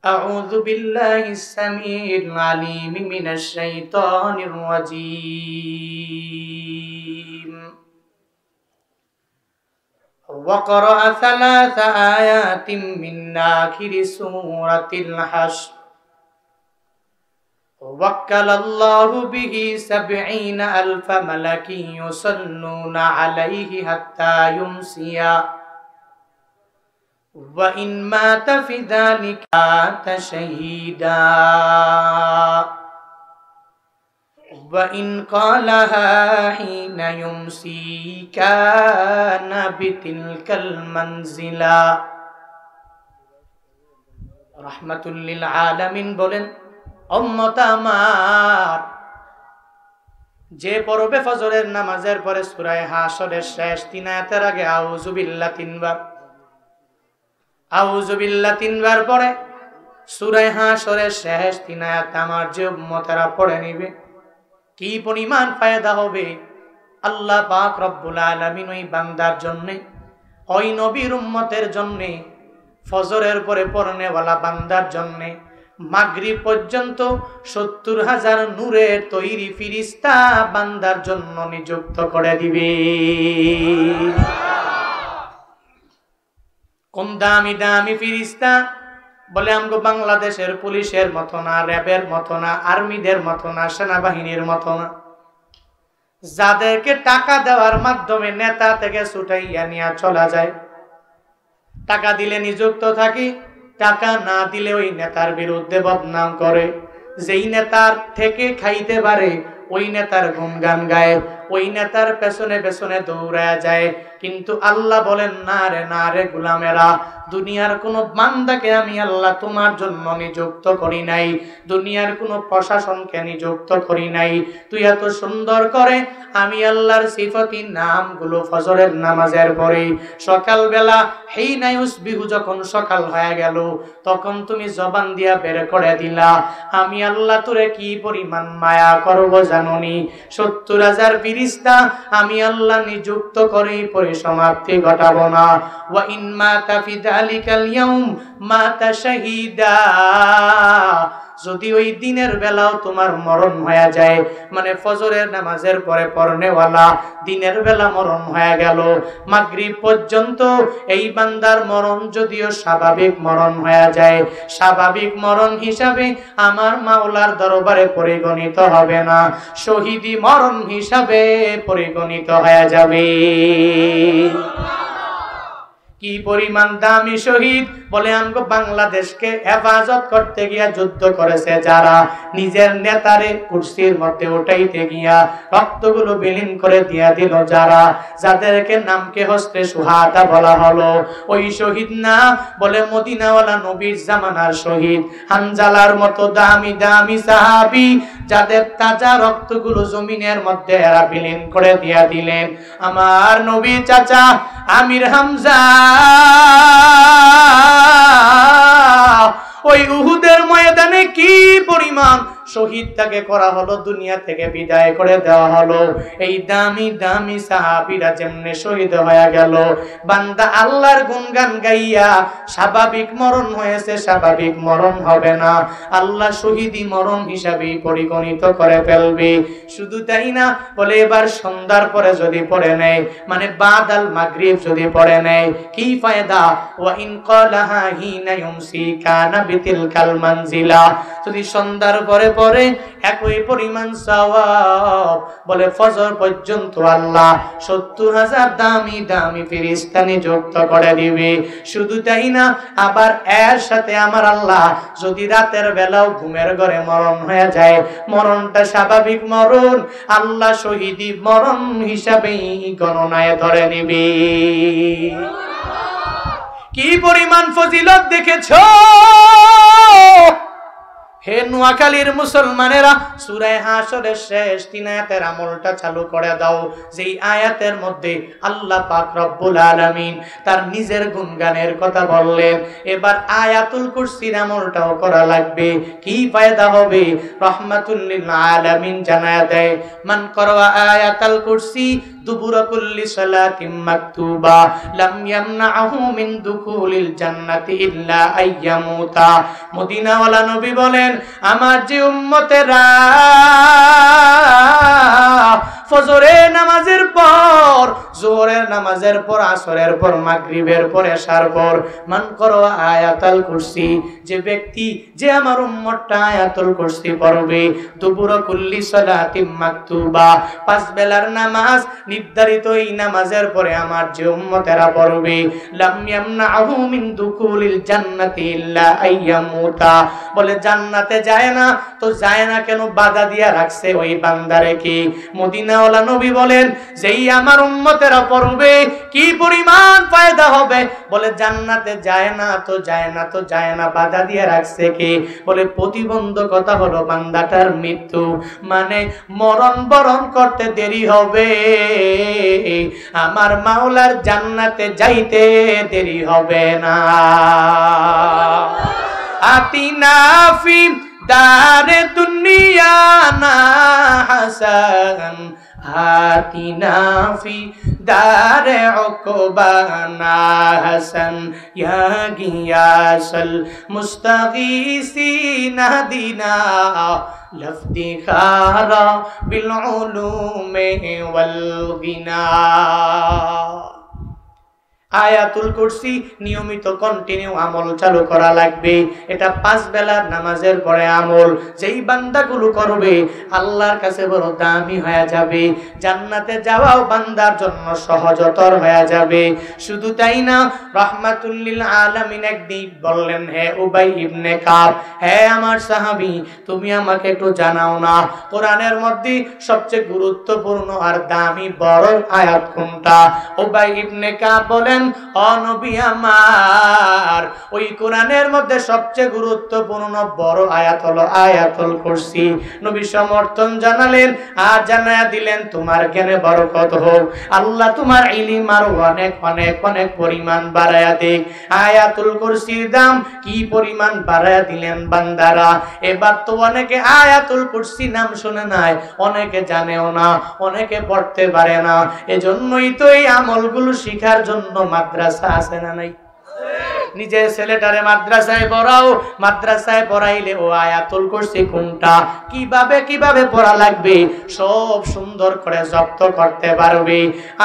أعوذ بالله السميع العليم من الشيطان الرجيم وقرأ 3 آيات من آخر سورة الحشر ووكل الله به 70,000 ملك يصلون عليه حتى يمسي وإن مات في ذلك شهيدا وإن قالها حين يمسي كان بتلك المنزلة رحمة للعالمين বলেন উম্মত আমার যে পড়বে ফজরের নামাজের পরে সূরা হাশরের শেষ 3 আয়াতের আগে আউযু বিল্লাহ 3 বার আউযু বিল্লাহ 3 বার পড়ে সূরা হাশরের শেষ 3 আয়াত আমার যে উম্মতেরা পড়ে নিবে কি পরিমাণ ফায়দা হবে আল্লাহ পাক রব্বুল আলামিন ওই বান্দার জন্য ওই নবীর উম্মতের জন্য ফজরের পরে পড়নেওয়ালা বান্দার জন্য মাগরিব পর্যন্ত 70,000 নূরের তৈরি ফেরেশতা বান্দার জন্য নিযুক্ত করে দিবে। কোন দামি দামি ফেরেশতা বলে আমগো বাংলাদেশের পুলিশের মতো না, র্যাবের মতো না, আর্মিদের মতো না, সেনাবাহিনীর মতো না, যাদেরকে টাকা দেওয়ার মাধ্যমে নেতা থেকে ছুটাইয়া নিয়ে চলা যায়। টাকা দিলে নিযুক্ত থাকি, টাকা না দিলে ওই নেতার বিরুদ্ধে বদনাম করে। যেই নেতার থেকে খাইতে পারে ওই নেতার গুণগান গায়, ওই নেতার পেছনে পেছনে দৌড়ায় যায়। কিন্তু আল্লাহ বলেন না রে গোলামেরা, দুনিয়ার কোন বান্দাকে আমি আল্লাহ তোমার জন্য নিযুক্ত করি নাই, দুনিয়ার কোন প্রশাসনকে নিযুক্ত করি নাই। তুই এত সুন্দর করে আমি আল্লাহর সিফাতি নামগুলো ফজরের নামাজের পরে সকালবেলা হিনা ইউসবিহু যখন সকাল হয়ে গেল তখন তুমি জবান দিয়া বের করে দিলা। আমি আল্লাহ তোরে কি পরিমাণ মায়া করব জাননি। 70,000 ফেরেশতা আমি আল্লাহ নিযুক্ত করে পরিসমাপ্তি ঘটাবো না। ওয়া ইন মাতা ফি যালিকাল ইয়াউম মাতা শাহীদা, যদি ওই দিনের বেলাও তোমার মরণ হয়ে যায়, মানে ফজরের নামাজের পরে পড়নেওয়ালা দিনের বেলা মরণ হয়ে গেল, মাগরিব পর্যন্ত এই বান্দার মরণ যদিও স্বাভাবিক মরণ হয়ে যায়, স্বাভাবিক মরণ হিসাবে আমার মাওলার দরবারে পরিগণিত হবে না, শহীদি মরণ হিসাবে পরিগণিত হয়ে যাবে। কি পরিমাণ দামি শহীদ বলে আমগো বাংলাদেশকে হেফাজত করতে গিয়া যুদ্ধ করেছে যারা, নিজের নেতারে কুরসির মধ্যে উঠাইতে গিয়া রক্তগুলো বিলীন করে দিয়া দিল যারা, যাদেরকে নামকে হস্তে সুহাদা বলা হলো, ওই শহীদ না বলে মদিনাওয়ালা নবীর জামানার শহীদ হানজালার মতো দামি দামি সাহাবী, যাদের তাজা রক্তগুলো জমিনের মধ্যে এরা বিলীন করে দিয়া দিলেন। আমার নবী চাচা আমির হামজা ওই উহুদের ময়দানে কি পরিমাণ শহীদ তাকে করা হলো, দুনিয়া থেকে বিদায় করে দেওয়া হলো। এই দামি দামি সাহাবীরা যেমনে শহীদ হয়ে গেল, বান্দা আল্লাহর গুণগান গাইয়া স্বাভাবিক মরণ হয়েছে, স্বাভাবিক মরণ হবে না, আল্লাহ শহীদি মরণ হিসাবে পরিগণিত করে ফেলবে। শুধু তাই না, বলে এবার সন্ধ্যার পরে যদি পড়ে নেয়, মানে বাদাল মাগরিব যদি পড়ে নেয় কি ফায়দা। ওয়া ইন ক্বালাহা হিনা ইউমসি কানা বিতিলকাল মানজিলা, যদি সন্ধ্যার পরে পরে একই পরিমাণ সওয়াব, বলে ফজর পর্যন্ত আল্লাহ 70,000 দামি দামি ফেরেশতা নিযুক্ত করে দিবে। শুধু তাই না, আবার এর সাথে আমার আল্লাহ যদি রাতের বেলাও ঘুমের ঘরে মরণ হয়ে যায়, মরণটা স্বাভাবিক মরণ, আল্লাহ শহীদি মরণ হিসাবেই গণনায় ধরে নিবে। কি পরিমাণ ফজিলত দেখেছো হে নোয়াখালীর মুসলমানেরা। সূরা হাশরের শেষ 3 আয়াতের আমলটা চালু করে দাও, যেই আয়াতের মধ্যে আল্লাহ পাক রব্বুল আলামিন তার নিজের গুণগানের কথা বললেন। এবার আয়াতুল কুরসির আমলটাও করা লাগবে। কি ফায়দা হবে? রহমাতুল লিল আলামিন জানায়া দেয়, মান করা আয়াতুল কুরসি দুবুরা কুল্লি সালাতিন মাকতুবা লাম ইয়ামনাহু মিন দুকুলিল জান্নাতি ইল্লা আইয়ামুতা। মদিনাওয়ালা নবী বলেন, আমার যে উম্মতেরা ফজরের নামাজের পর, যোহরের নামাজের পর, আসরের পর, মাগরিবের পর, এশার পর মান করো আয়াতুল কুরসি, যে ব্যক্তি, যে আমার উম্মতটা আয়াতুল কুরসি পড়বে, দুপুর কুল্লি সালাতিন মাকতুবা, পাঁচ বেলার নামাজ নির্ধারিত এই নামাজের পরে আমার যে উম্মতেরা পড়বে, লাম ইয়ামনাহু মিন দুকুলিল জান্নাতি ইল্লা আইয়ামুতা, বলে জান্নাতে যায় না তো যায় না কেন, বাধা দিয়া রাখছে ওই বান্দারে কি? মদিনাওয়ালা নবী বলেন, যেই আমার উম্মতেরা পড়বে কি পরিমাণ ফায়দা হবে, বলে জান্নাতে যায় না তো যায় না তো যায় না, বাধা দিয়ে রাখছে কি? বলে প্রতিবন্ধকতা হলো বান্দাটার মৃত্যু, মানে মরণ বরণ করতে দেরি হবে, আমার মাওলার জান্নাতে যাইতে দেরি হবে না। আতিনা ফি দারে দুনিয়া না হাসান, আতিনা ফি দারে উকবানা হাসান, ইয়া গিয়াসাল মুস্তাগীসিনা দিনা লফতিখারা বিল উলুমি ওয়াল গিনা। আয়াতুল কুরসি নিয়মিত কন্টিনিউ আমল চালু করা লাগবে। এটা পাঁচ বেলার নামাজের পরে আমল, যেই বান্দাগুলো করবে আল্লাহর কাছে বড় দামি হয়ে যাবে, জান্নাতে যাওয়াও বান্দার জন্য সহজতর হয়ে যাবে। শুধু তাই না, রাহমাতুল লিল আলামিন একদিন বললেন, হে উবাই ইবনে কাব, হে আমার সাহাবী, তুমি আমাকে একটু জানাও না কোরআনের মধ্যে সবচেয়ে গুরুত্বপূর্ণ আর দামি বড় আয়াত কোনটা? উবাই ইবনে কাব বলেন, ও নবী আমার, ওই কোরআনের মধ্যে সবচেয়ে গুরুত্বপূর্ণ বড় আয়াত হলো আয়াতুল কুরসি। নবী সমর্থন জানালেন আর জানায়া দিলেন, তোমার জ্ঞানে বরকত হোক, আল্লাহ তোমার ইলম আর অনেক অনেক অনেক পরিমাণ বাড়ায়া দেখ। আয়াতুল কুরসির দাম কি পরিমাণ বাড়ায়া দিলেন বান্দারা। এবার তো অনেকে আয়াতুল কুরসি নাম শুনে নাই, অনেকে জানেও না, অনেকে পড়তে পারে না। এজন্যই তো এই আমলগুলো শিখার জন্য মাদ্রাসা আছে না নাই? নিজের ছেলেটারে মাদ্রাসায় পড়াও, মাদ্রাসায় পড়াইলে ও আয়াতুল কুরসি কোনটা, কিভাবে পড়া লাগবে সব সুন্দর করে জব্দ করতে পারবে।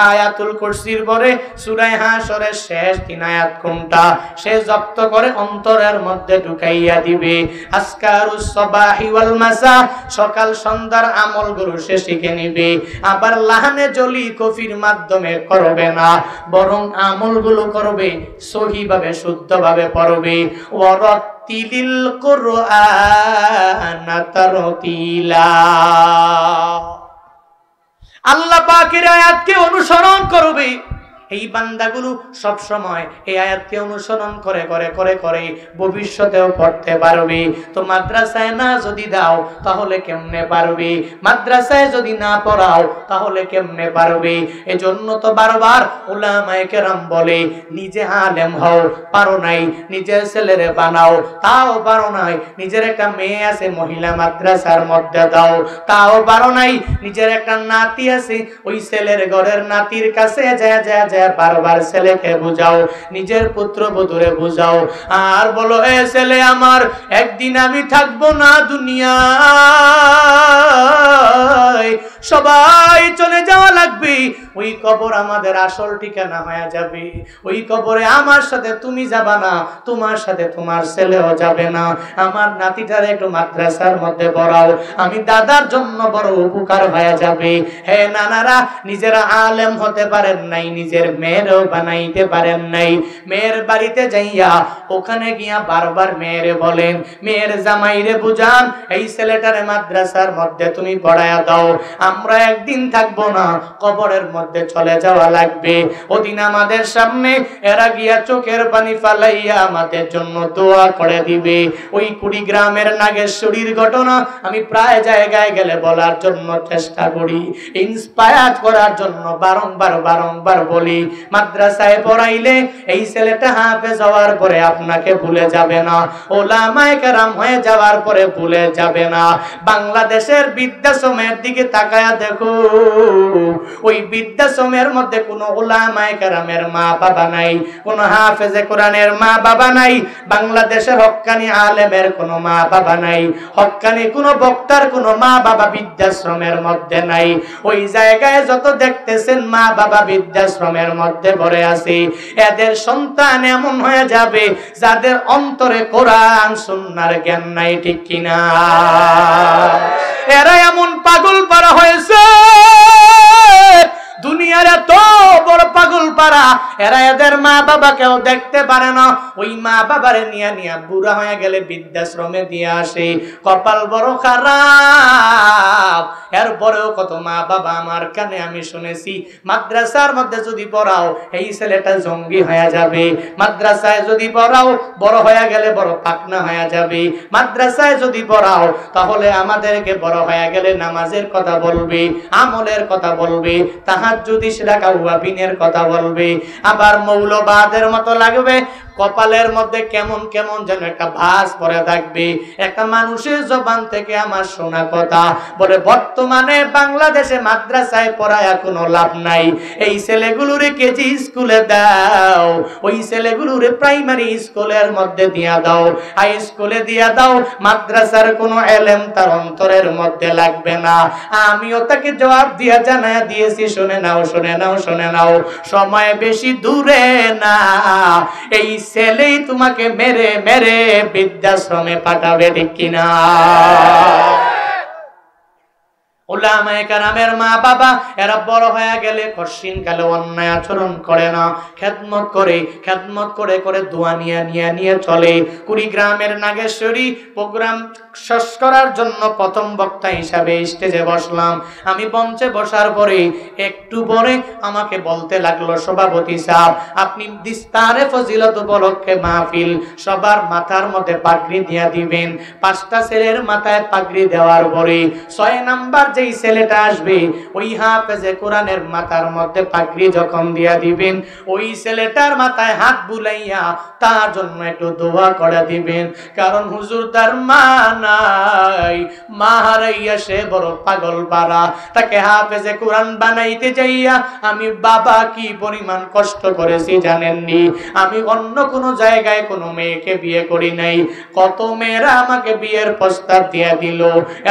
আয়াতুল কুরসির পরে সূরা হাশরের শেষ 3 আয়াত কোনটা, সে জব্দ করে অন্তরের মধ্যে ঢুকাইয়া দিবে। আসকারুস সাবাহি ওয়াল মাসা, সকাল সন্ধ্যার আমলগুলো সে শিখে নিবে। আবার লাহানে জলি কফির মাধ্যমে করবে না, বরং আমলগুলো করবে সহিভাবে, শুদ্ধভাবে পড়বে। ওয়ারাতিলিল কুরআন তারতিলা, আল্লাহ পাকের আয়াতকে অনুসরণ করবে। এই বান্দাগুলো সব সময় এই আয়াতকে অনুসরণ করে করে করে করে ভবিষ্যতেও পড়তে পারবে। তো মাদ্রাসায় না যদি দাও তাহলে কেমনে পারবে? মাদ্রাসায় যদি না পড়াও তাহলে কেমনে পারবে? এজন্য তো বারবার উলামায়ে কেরাম বলে, নিজে আলেম হও, পারো নাই, নিজের ছেলেরে বানাও, তাও পারো নাই, নিজের একটা মেয়ে আছে মহিলা মাদ্রাসার মধ্যে দাও, তাও পারো নাই, নিজের একটা নাতি আছে ওই ছেলের ঘরের নাতির কাছে যায় যায় যায় বারবার ছেলেকে বুঝাও, নিজের পুত্র বধূরে বুঝাও, আর বলো, এ ছেলে আমার, একদিন আমি থাকবো না দুনিয়ায়, সবাই চলে যাওয়া লাগবে, ওই কবর আমাদের আসল ঠিকানা হয়ে যাবে, ওই কবরে আমার সাথে তুমি যাবা না, তোমার সাথে তোমার ছেলেও যাবে না, আমার নাতিটারে একটু মাদ্রাসার মধ্যে পড়াও, আমি দাদার জন্য বড় উপকার হয়ে যাবে। হে নানারা, নিজেরা আলেম হতে পারেন নাই, নিজের মেয়েরও বানাইতে পারেন নাই, মেয়ের বাড়িতে যাইয়া ওখানে গিয়া বারবার মেয়েরে বলেন, মেয়ের জামাইরে বুঝান, এই ছেলেটারে মাদ্রাসার মধ্যে তুমি পড়ায়া দাও, আমরা একদিন থাকবো না, কবরের মধ্যে চলে যাওয়া লাগবে, ওদিন আমাদের সামনে এরা গিয়া চোখের পানি ফালাইয়া আমাদের জন্য দোয়া করে দিবে। ওই কুড়িগ্রামের নাগেশ্বরীর ঘটনা আমি প্রায় জায়গায় গেলে বলার জন্য চেষ্টা করি, ইন্সপায়ার করার জন্য বারংবার বলি, মাদ্রাসায় পড়াইলে এই ছেলেটা হাফেজ হওয়ার পরে আপনাকে ভুলে যাবে না, ওলামায়ে কেরাম হয়ে যাওয়ার পরে ভুলে যাবে না। বাংলাদেশের বৃদ্ধাশ্রমের দিকে তাকায় তাকায়া দেখো ওই বৃদ্ধাশ্রমের মধ্যে কোনো উলামায়ে কেরামের মা বাবা নাই, কোনো হাফেজে কোরআনের মা বাবা নাই, বাংলাদেশের হক্কানি আলেমের কোনো মা বাবা নাই, হক্কানি কোনো বক্তার কোনো মা বাবা বৃদ্ধাশ্রমের মধ্যে নাই। ওই জায়গায় যত দেখতেছেন মা বাবা বৃদ্ধাশ্রমের মধ্যে ভরে আছে, এদের সন্তান এমন হয়ে যাবে যাদের অন্তরে কোরআন সুন্নাহর জ্ঞান নাই, ঠিক কিনা? এরা এমন পাগল পারা হয়েছে, দুনিয়ার এত বড় পাগল পারা, এরা এদের মা বাবাকেও দেখতে পারে না। ওই মা বাবারে নিয়ে নিয়ে বুড়া হয়ে গেলে বৃদ্ধাশ্রমে দিয়ে আসে। কপাল বড় খারাপ। এরপরেও কত মা বাবা আমার কানে আমি শুনেছি, মাদ্রাসার মধ্যে যদি পড়াও এই ছেলেটা জঙ্গি হয়ে যাবে, মাদ্রাসায় যদি পড়াও বড় হয়ে গেলে বড় পাকনা হয়ে যাবে, মাদ্রাসায় যদি পড়াও তাহলে আমাদেরকে বড় হয়ে গেলে নামাজের কথা বলবে, আমলের কথা বলবে, তাহাজ্জুদি রাখা ওয়াবিনের কথা বলবে, আবার মৌলবাদের মতো লাগবে। কপালের মধ্যে কেমন কেমন যেন একটা ভাস পড়ে থাকবে। একটা মানুষের জবান থেকে আমার শোনা কথা বলে, বর্তমানে বাংলাদেশে মাদ্রাসায় পড়ায় কোনো লাভ নাই, এই ছেলেগুলোরে কেজি স্কুলে দাও, ওই ছেলেগুলোরে প্রাইমারি স্কুলের মধ্যে দিয়া দাও, হাই স্কুলে দিয়া দাও, মাদ্রাসার কোনো এলেম তার অন্তরের মধ্যে লাগবে না। আমিও তাকে জবাব দিয়া জানায়া দিয়েছি, শুনে নাও শুনে নাও শুনে নাও, সময় বেশি দূরে না, এই ছেলেই তোমাকে মেরে মেরে বৃদ্ধাশ্রমে পাঠাবে, ঠিক কিনা? উলামায়ে কেরামের মা বাবা এরা বড় হয়ে গেলে কঠিন কালে অন্যায় আচরণ করে না, খেদমত করে করে দোয়া নিয়ে চলে। কুড়িগ্রামের নাগেশ্বরী প্রোগ্রাম শেষ করার জন্য প্রথম বক্তা হিসাবে স্টেজে বসলাম। আমি মঞ্চে বসার পরে একটু পরে আমাকে বলতে লাগলো, সভাপতি সাহেব আপনি দিস্তারে ফজিলত উপলক্ষে মাহফিল, সবার মাথার মধ্যে পাগড়ি দিয়া দিবেন। 5টা ছেলের মাথায় পাগড়ি দেওয়ার পরে 6 নাম্বার যেই ছেলেটা আসবে ওই হাফেজে কোরআনের মাথার মধ্যে পাগড়ি যখন দিয়া দিবেন, ওই ছেলেটার মাথায় হাত বুলাইয়া তার জন্য একটু দোয়া করে দিবেন। কারণ হুজুর তার মা নাই, মা হারাইয়া সে বড় পাগল পারা, তাকে হাফেজে কোরআন বানাইতে যাইয়া আমি বাবা কি পরিমাণ কষ্ট করেছি জানেননি? আমি অন্য কোনো জায়গায় কোনো মেয়েকে বিয়ে করি নাই, কত মেয়েরা আমাকে বিয়ের প্রস্তাব দিয়ে দিল,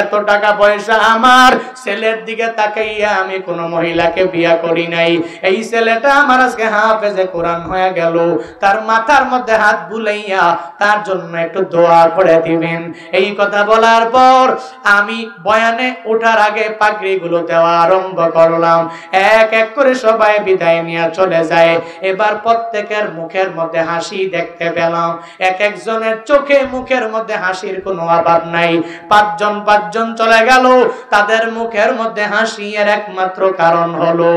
এত টাকা পয়সা আমার, ছেলের দিকে তাকাইয়া আমি কোনো মহিলাকে বিয়ে করি নাই। এই ছেলেটা আমার আজকে হাফেজে কোরআন হয়ে গেল, তার মাথার মধ্যে হাত বুলাইয়া তার জন্য একটু দোয়া করে দিবেন। এই কথা বলার পর আমি বয়ানে ওঠার আগে পাগড়িগুলো দেওয়া আরম্ভ করলাম। এক এক করে সবাই বিদায় নিয়ে চলে যায়। এবার প্রত্যেকের মুখের মধ্যে হাসি দেখতে পেলাম, এক একজনের চোখে মুখের মধ্যে হাসির কোনো অভাব নাই। 5জন চলে গেল, তাদের মুখের মধ্যে হাসি এর একমাত্র কারণ হলো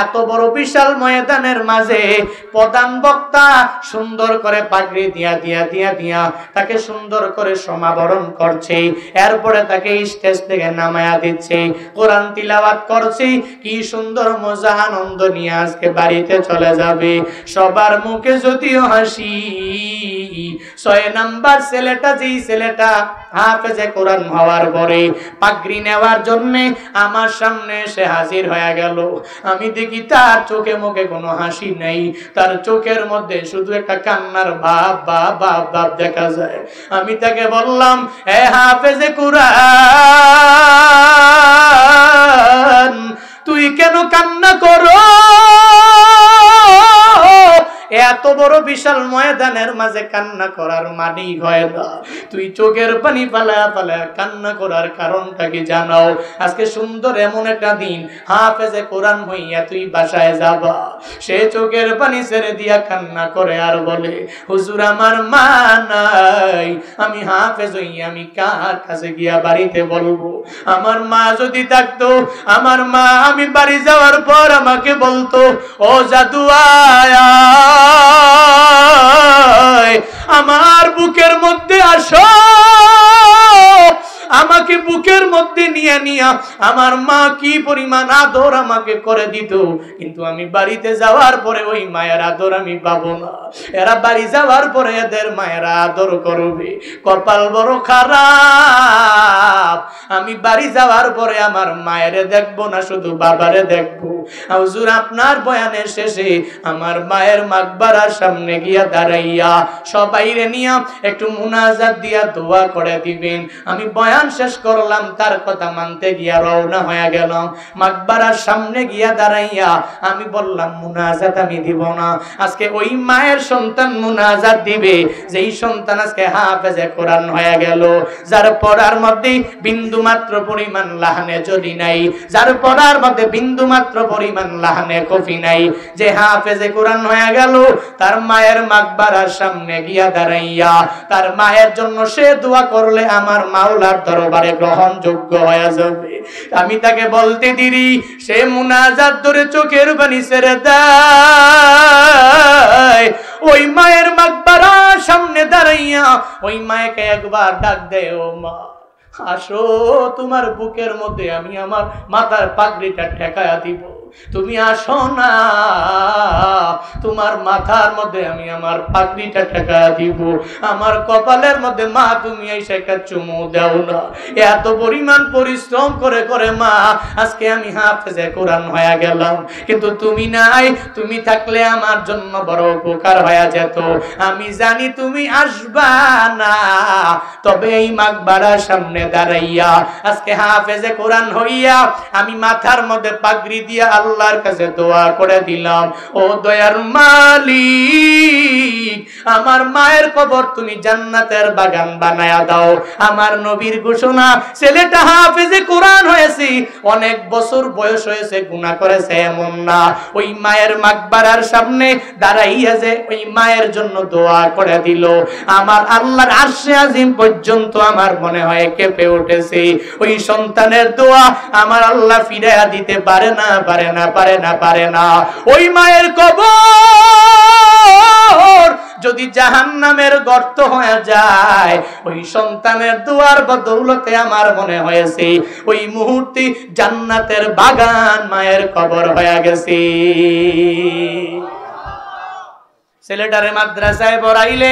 এত বড় বিশাল ময়দানের মাঝে প্রধান বক্তা সুন্দর করে পাগড়ি দিয়া তাকে সুন্দর করে সমাবরণ করছে, এরপরে তাকে স্টেজ থেকে নামায়া দিচ্ছে, কোরআন তিলাওয়াত করছে, কি সুন্দর মজা আনন্দ নিয়ে আজকে বাড়িতে চলে যাবে। সবার মুখে যদিও হাসি, 6 নাম্বার ছেলেটা, যেই ছেলেটা হাফেজে কোরআন হওয়ার পরে পাগড়ি নেওয়ার জন্য আমার সামনে এসে হাজির হয়ে গেল, আমি দেখি তার চোখে মুখে কোনো হাসি নেই, তার চোখের মধ্যে শুধু একটা কান্নার ভাব দেখা যায়। আমি তাকে বললাম, এ হাফেজে কোরআন তুই কেন কান্না করো? এত বড় বিশাল ময়দানের মাঝে কান্না করার মানেই হয় না। তুই চোখের পানি পালায়া পালায়া কান্না করার কারণটা কি জানাও? আজকে সুন্দর এমন একটা দিন, হাফেজে কোরআন হইয়া তুই বাসায় যাবা, সে চোখের পানি ছেড়ে দিয়া কান্না করে আর বলে, হুজুর আমার মা নাই, আমি হাফেজ হইয়া আমি কার কাছে গিয়া বাড়িতে বলবো? আমার মা যদি থাকতো, আমার মা আমি বাড়ি যাওয়ার পর আমাকে বলতো, ও জাদু আয়া আমার বুকের মধ্যে আসো, আমাকে বুকের মধ্যে মধ্যে নিয়ে নিয়া আমার মা কি পরিমাণ আদর আমাকে করে দিত, কিন্তু আমি বাড়িতে যাওয়ার পরে ওই মায়ের আদর আমি পাবো না। এরা বাড়ি যাওয়ার পরে এদের মায়েরা আদর করবে। কপাল বড় খারাপ, আমি বাড়ি যাওয়ার পরে আমার মায়েরে দেখবো না, শুধু বাবারে দেখবো। হুজুর আপনার বয়ানের শেষে আমার মায়ের মাকবারার সামনে গিয়া দাঁড়াইয়া সবাইরে নিয়া একটু মুনাজাত দিয়া দোয়া করে দিবেন। আমি বয়ান শেষ করলাম, তার কথা মানতে গিয়া রওনা হয়ে গেলাম। মাকবারার সামনে গিয়া দাঁড়াইয়া আমি বললাম মুনাজাত আমি দিব না। আজকে ওই মায়ের সন্তান মুনাজাত দিবে, যেই সন্তান আজকে হাফেজে কোরআন হয়ে গেল, যার পড়ার মধ্যে বিন্দু মাত্র পরিমাণ লাহানে জলি নাই, যার পড়ার মধ্যে বিন্দু মাত্র পরিমাণ লাহানে কফি নাই, যে হাফেজে কোরআন হয়ে গেল, তার মায়ের মাকবারার সামনে গিয়া দাঁড়াইয়া তার মায়ের জন্য সে দোয়া করলে আমার মাওলার দরবারে গ্রহণযোগ্য হয়ে যাবে। আমি তাকে বলতে দিরি, সে মুনাজাত ধরে চোখের পানি ছেড়ে দেয়, ওই মায়ের মাকবারার সামনে দাঁড়াইয়া ওই মায়েকে একবার ডাক দেয়, ও মা আসো, তোমার বুকের মধ্যে আমি আমার মাথার পাগড়িটা ঠেকায়া দিব, তুমি আসো না, তোমার মাথার মধ্যে আমি আমার পাগড়িটা ঠেকায়া দিব, আমার কপালের মধ্যে মা তুমি এসে একটা চুমু দাও না। এত পরিমাণ পরিশ্রম করে করে মা আজকে আমি হাফেজে কোরআন হয়ে গেলাম, কিন্তু তুমি নাই, তুমি থাকলে আমার জন্য বড় উপকার হয়ে যেত। আমি জানি তুমি আসবা না, তবে এই মাকবারার সামনে দাঁড়াইয়া আজকে হাফেজে কোরআন হইয়া আমি মাথার মধ্যে পাগড়ি দিয়া আল্লাহর কাছে দোয়া করে দিলাম, ও দয়ার মালিক, আমার মায়ের কবর তুমি জান্নাতের বাগান বানায়া দাও। আমার নবীর ঘোষণা, ছেলেটা হাফেজে কোরআন হয়েছে, অনেক বছর বয়স হয়েছে, গুনাহ করেছে এমন না, ওই মায়ের মাকবারার সামনে দাঁড়াইয়া যে ওই মায়ের জন্য দোয়া করে দিল, আমার আল্লাহর আরশে আজিম পর্যন্ত আমার মনে হয় কেঁপে উঠেছে। ওই সন্তানের দোয়া আমার আল্লাহ ফিরাইয়া দিতে পারে না, পারে না, পারে না, পারে না। ওই মায়ের কবর যদি জাহান্নামের গর্ত হয়ে যায়, ওই সন্তানের দোয়ার বদৌলতে আমার মনে হয়েছে ওই মুহূর্তে জান্নাতের বাগান মায়ের কবর হয়ে গেছে। ছেলেটারে মাদ্রাসায় পড়াইলে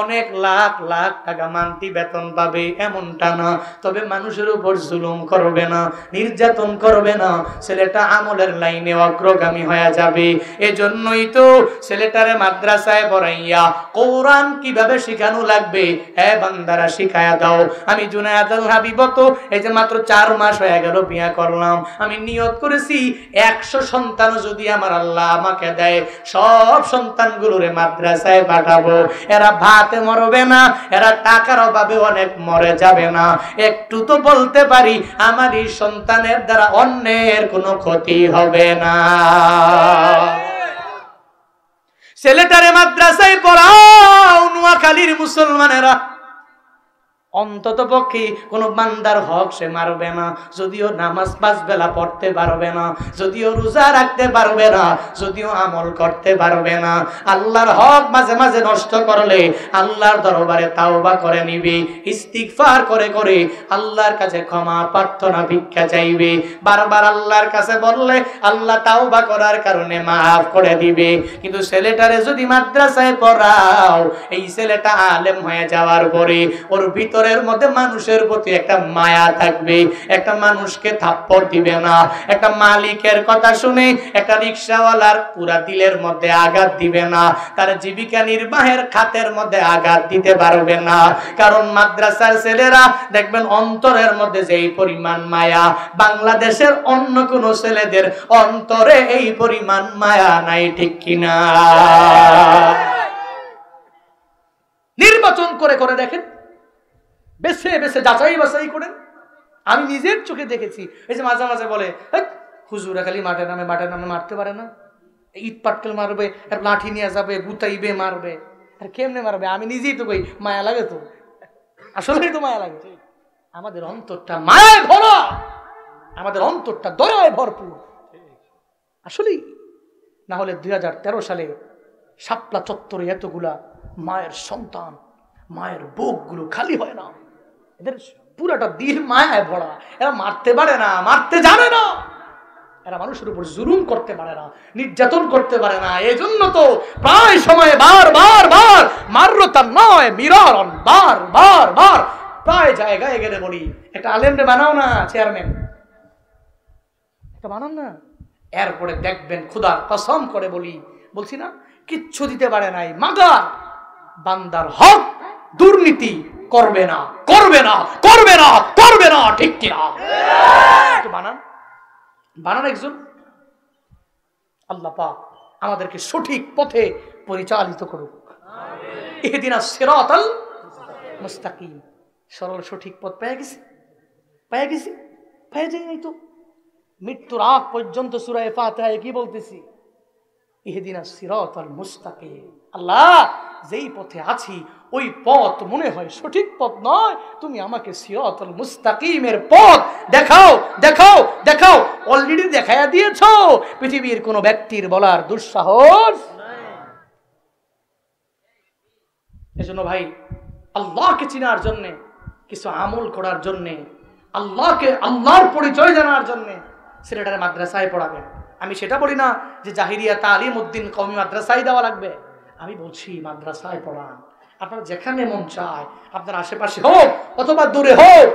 অনেক লাখ লাখ টাকা মান্তি বেতন পাবে এমনটা না, তবে মানুষের উপর জুলুম করবে না, নির্যাতন করবে না, ছেলেটা আমলের লাইনে অগ্রগামী হয়ে যাবে। এজন্যই তো ছেলেটারে মাদ্রাসায় পড়াইয়া কোরআন কিভাবে শিখানো লাগবে, হ্যাঁ বান্দারা শিখায়া দাও। আমি জুনায়েদুল হাবিব তো এই যে মাত্র 4 মাস হয়ে গেল বিয়ে করলাম, আমি নিয়ত করেছি 100 সন্তান যদি আমার আল্লাহ আমাকে দেয়, সব সন্তানগুলোরে মাদ্রাসায় পাঠাবো। এরা ভাতে মরবে না, এরা টাকার অভাবে অনেক মরে যাবে না। একটু তো বলতে পারি আমার এই সন্তানের দ্বারা অন্যের কোনো ক্ষতি হবে না। ছেলেটারে মাদ্রাসায় পড়াও, নোয়াখালীর মুসলমানেরা অন্তত পক্ষে কোনো বান্দার হক সে মারবে না, যদিও নামাজ 5 বেলা পড়তে পারবে না, যদিও রোজা রাখতে পারবে না, যদিও আমল করতে পারবে না, আল্লাহর হক মাঝে মাঝে নষ্ট করলে আল্লাহর দরবারে তাওবা করে নিবে, ইস্তিগফার করে করে আল্লাহর কাছে ক্ষমা প্রার্থনা ভিক্ষা চাইবে। বারবার আল্লাহর কাছে বললে আল্লাহ তাওবা করার কারণে মাফ করে দিবে। কিন্তু ছেলেটারে যদি মাদ্রাসায় পড়াও, এই ছেলেটা আলেম হয়ে যাওয়ার পরে ওর ভিতর মধ্যে মানুষের প্রতি একটা মায়া থাকবে, একটা মানুষকে থাপ্পড় দিবে না, একটা মালিকের কথা শুনে একটা রিকশাওয়ালার পুরা দিলের মধ্যে আঘাত দিবে না, তার জীবিকা নির্বাহের খাতের মধ্যে আঘাত দিতে পারবে না। কারণ মাদ্রাসার ছেলেরা দেখবেন অন্তরের মধ্যে যেই পরিমাণ মায়া, বাংলাদেশের অন্য কোন ছেলেদের অন্তরে এই পরিমাণ মায়া নাই, ঠিক কিনা? নির্বাচন করে করে দেখেন, বেছে বেছে যাচাই বাছাই করেন। আমি নিজের চোখে দেখেছি, এই যে মাঝে মাঝে বলে হুজুরা খালি মাঠে নামে মারতে পারে না, ইট পাটকেল মারবে, আর লাঠি নিয়ে যাবে, গুতাইবে, মারবে, আর কেমনে মারবে? আমি নিজেই তো কই মায়া লাগে, তো আসলেই তো মায়া লাগে। আমাদের অন্তরটা মায়ায় ভরা, আমাদের অন্তরটা দয়ায় ভরপুর আসলেই। না হলে 2013 সালে শাপলা চত্বরে এতগুলা মায়ের সন্তান, মায়ের বুকগুলো খালি হয় না। এদের পুরাটা দিল মায়ায় ভরা। এরা মারতে পারে না, মারতে জানে না, এরা মানুষের উপর জুলুম করতে পারে না, নির্যাতন করতে পারে না। এই জন্য তো প্রায় সময় বার মাররতান নয়, মিরারন, বার প্রায় জায়গায় গেলে বলি, একটা আলেমরে বানাও না চেয়ারম্যান, একটা বানান না। এরপরে দেখবেন খোদার কসম করে বলছি না, কিচ্ছু দিতে পারে নাই। মাগার বান্দার হক দুর্নীতি করবে না, ঠিক কিনা? বানান একজন। আল্লাহ পাক আমাদেরকে সঠিক পথে পরিচালিত করুক। ইহদিনাস সিরাতাল মুস্তাকিম, সরল সঠিক পথ পেয়ে গেছি পেয়ে যাই নাই তো। মৃত্যুর আগ পর্যন্ত সূরা ফাতিহায় কি বলতেছি? ইহদিনাস সিরাতাল মুস্তাকিম। আল্লাহ, যেই পথে আছি ওই পথ মনে হয় সঠিক পথ নয়, তুমি আমাকে সিরাতাল মুস্তাকিমের পথ দেখাও। অলরেডি দেখায়া দিয়েছো, পৃথিবীর কোন ব্যক্তির বলার দুঃসাহস নাই। এজন্য ভাই, আল্লাহকে চিনার জন্য, কিছু আমল করার জন্য, আল্লাহর পরিচয় জানার জন্য ছেলেটারে মাদ্রাসায় পড়াবেন। আমি সেটা বলি না যে জাহিরিয়া তালিম উদ্দিন কওমি মাদ্রাসায় দেওয়া লাগবে, আমি বলছি মাদ্রাসায় পড়ান। আপনার যেখানে মন চায়, আপনার আশেপাশে হোক অথবা দূরে হোক,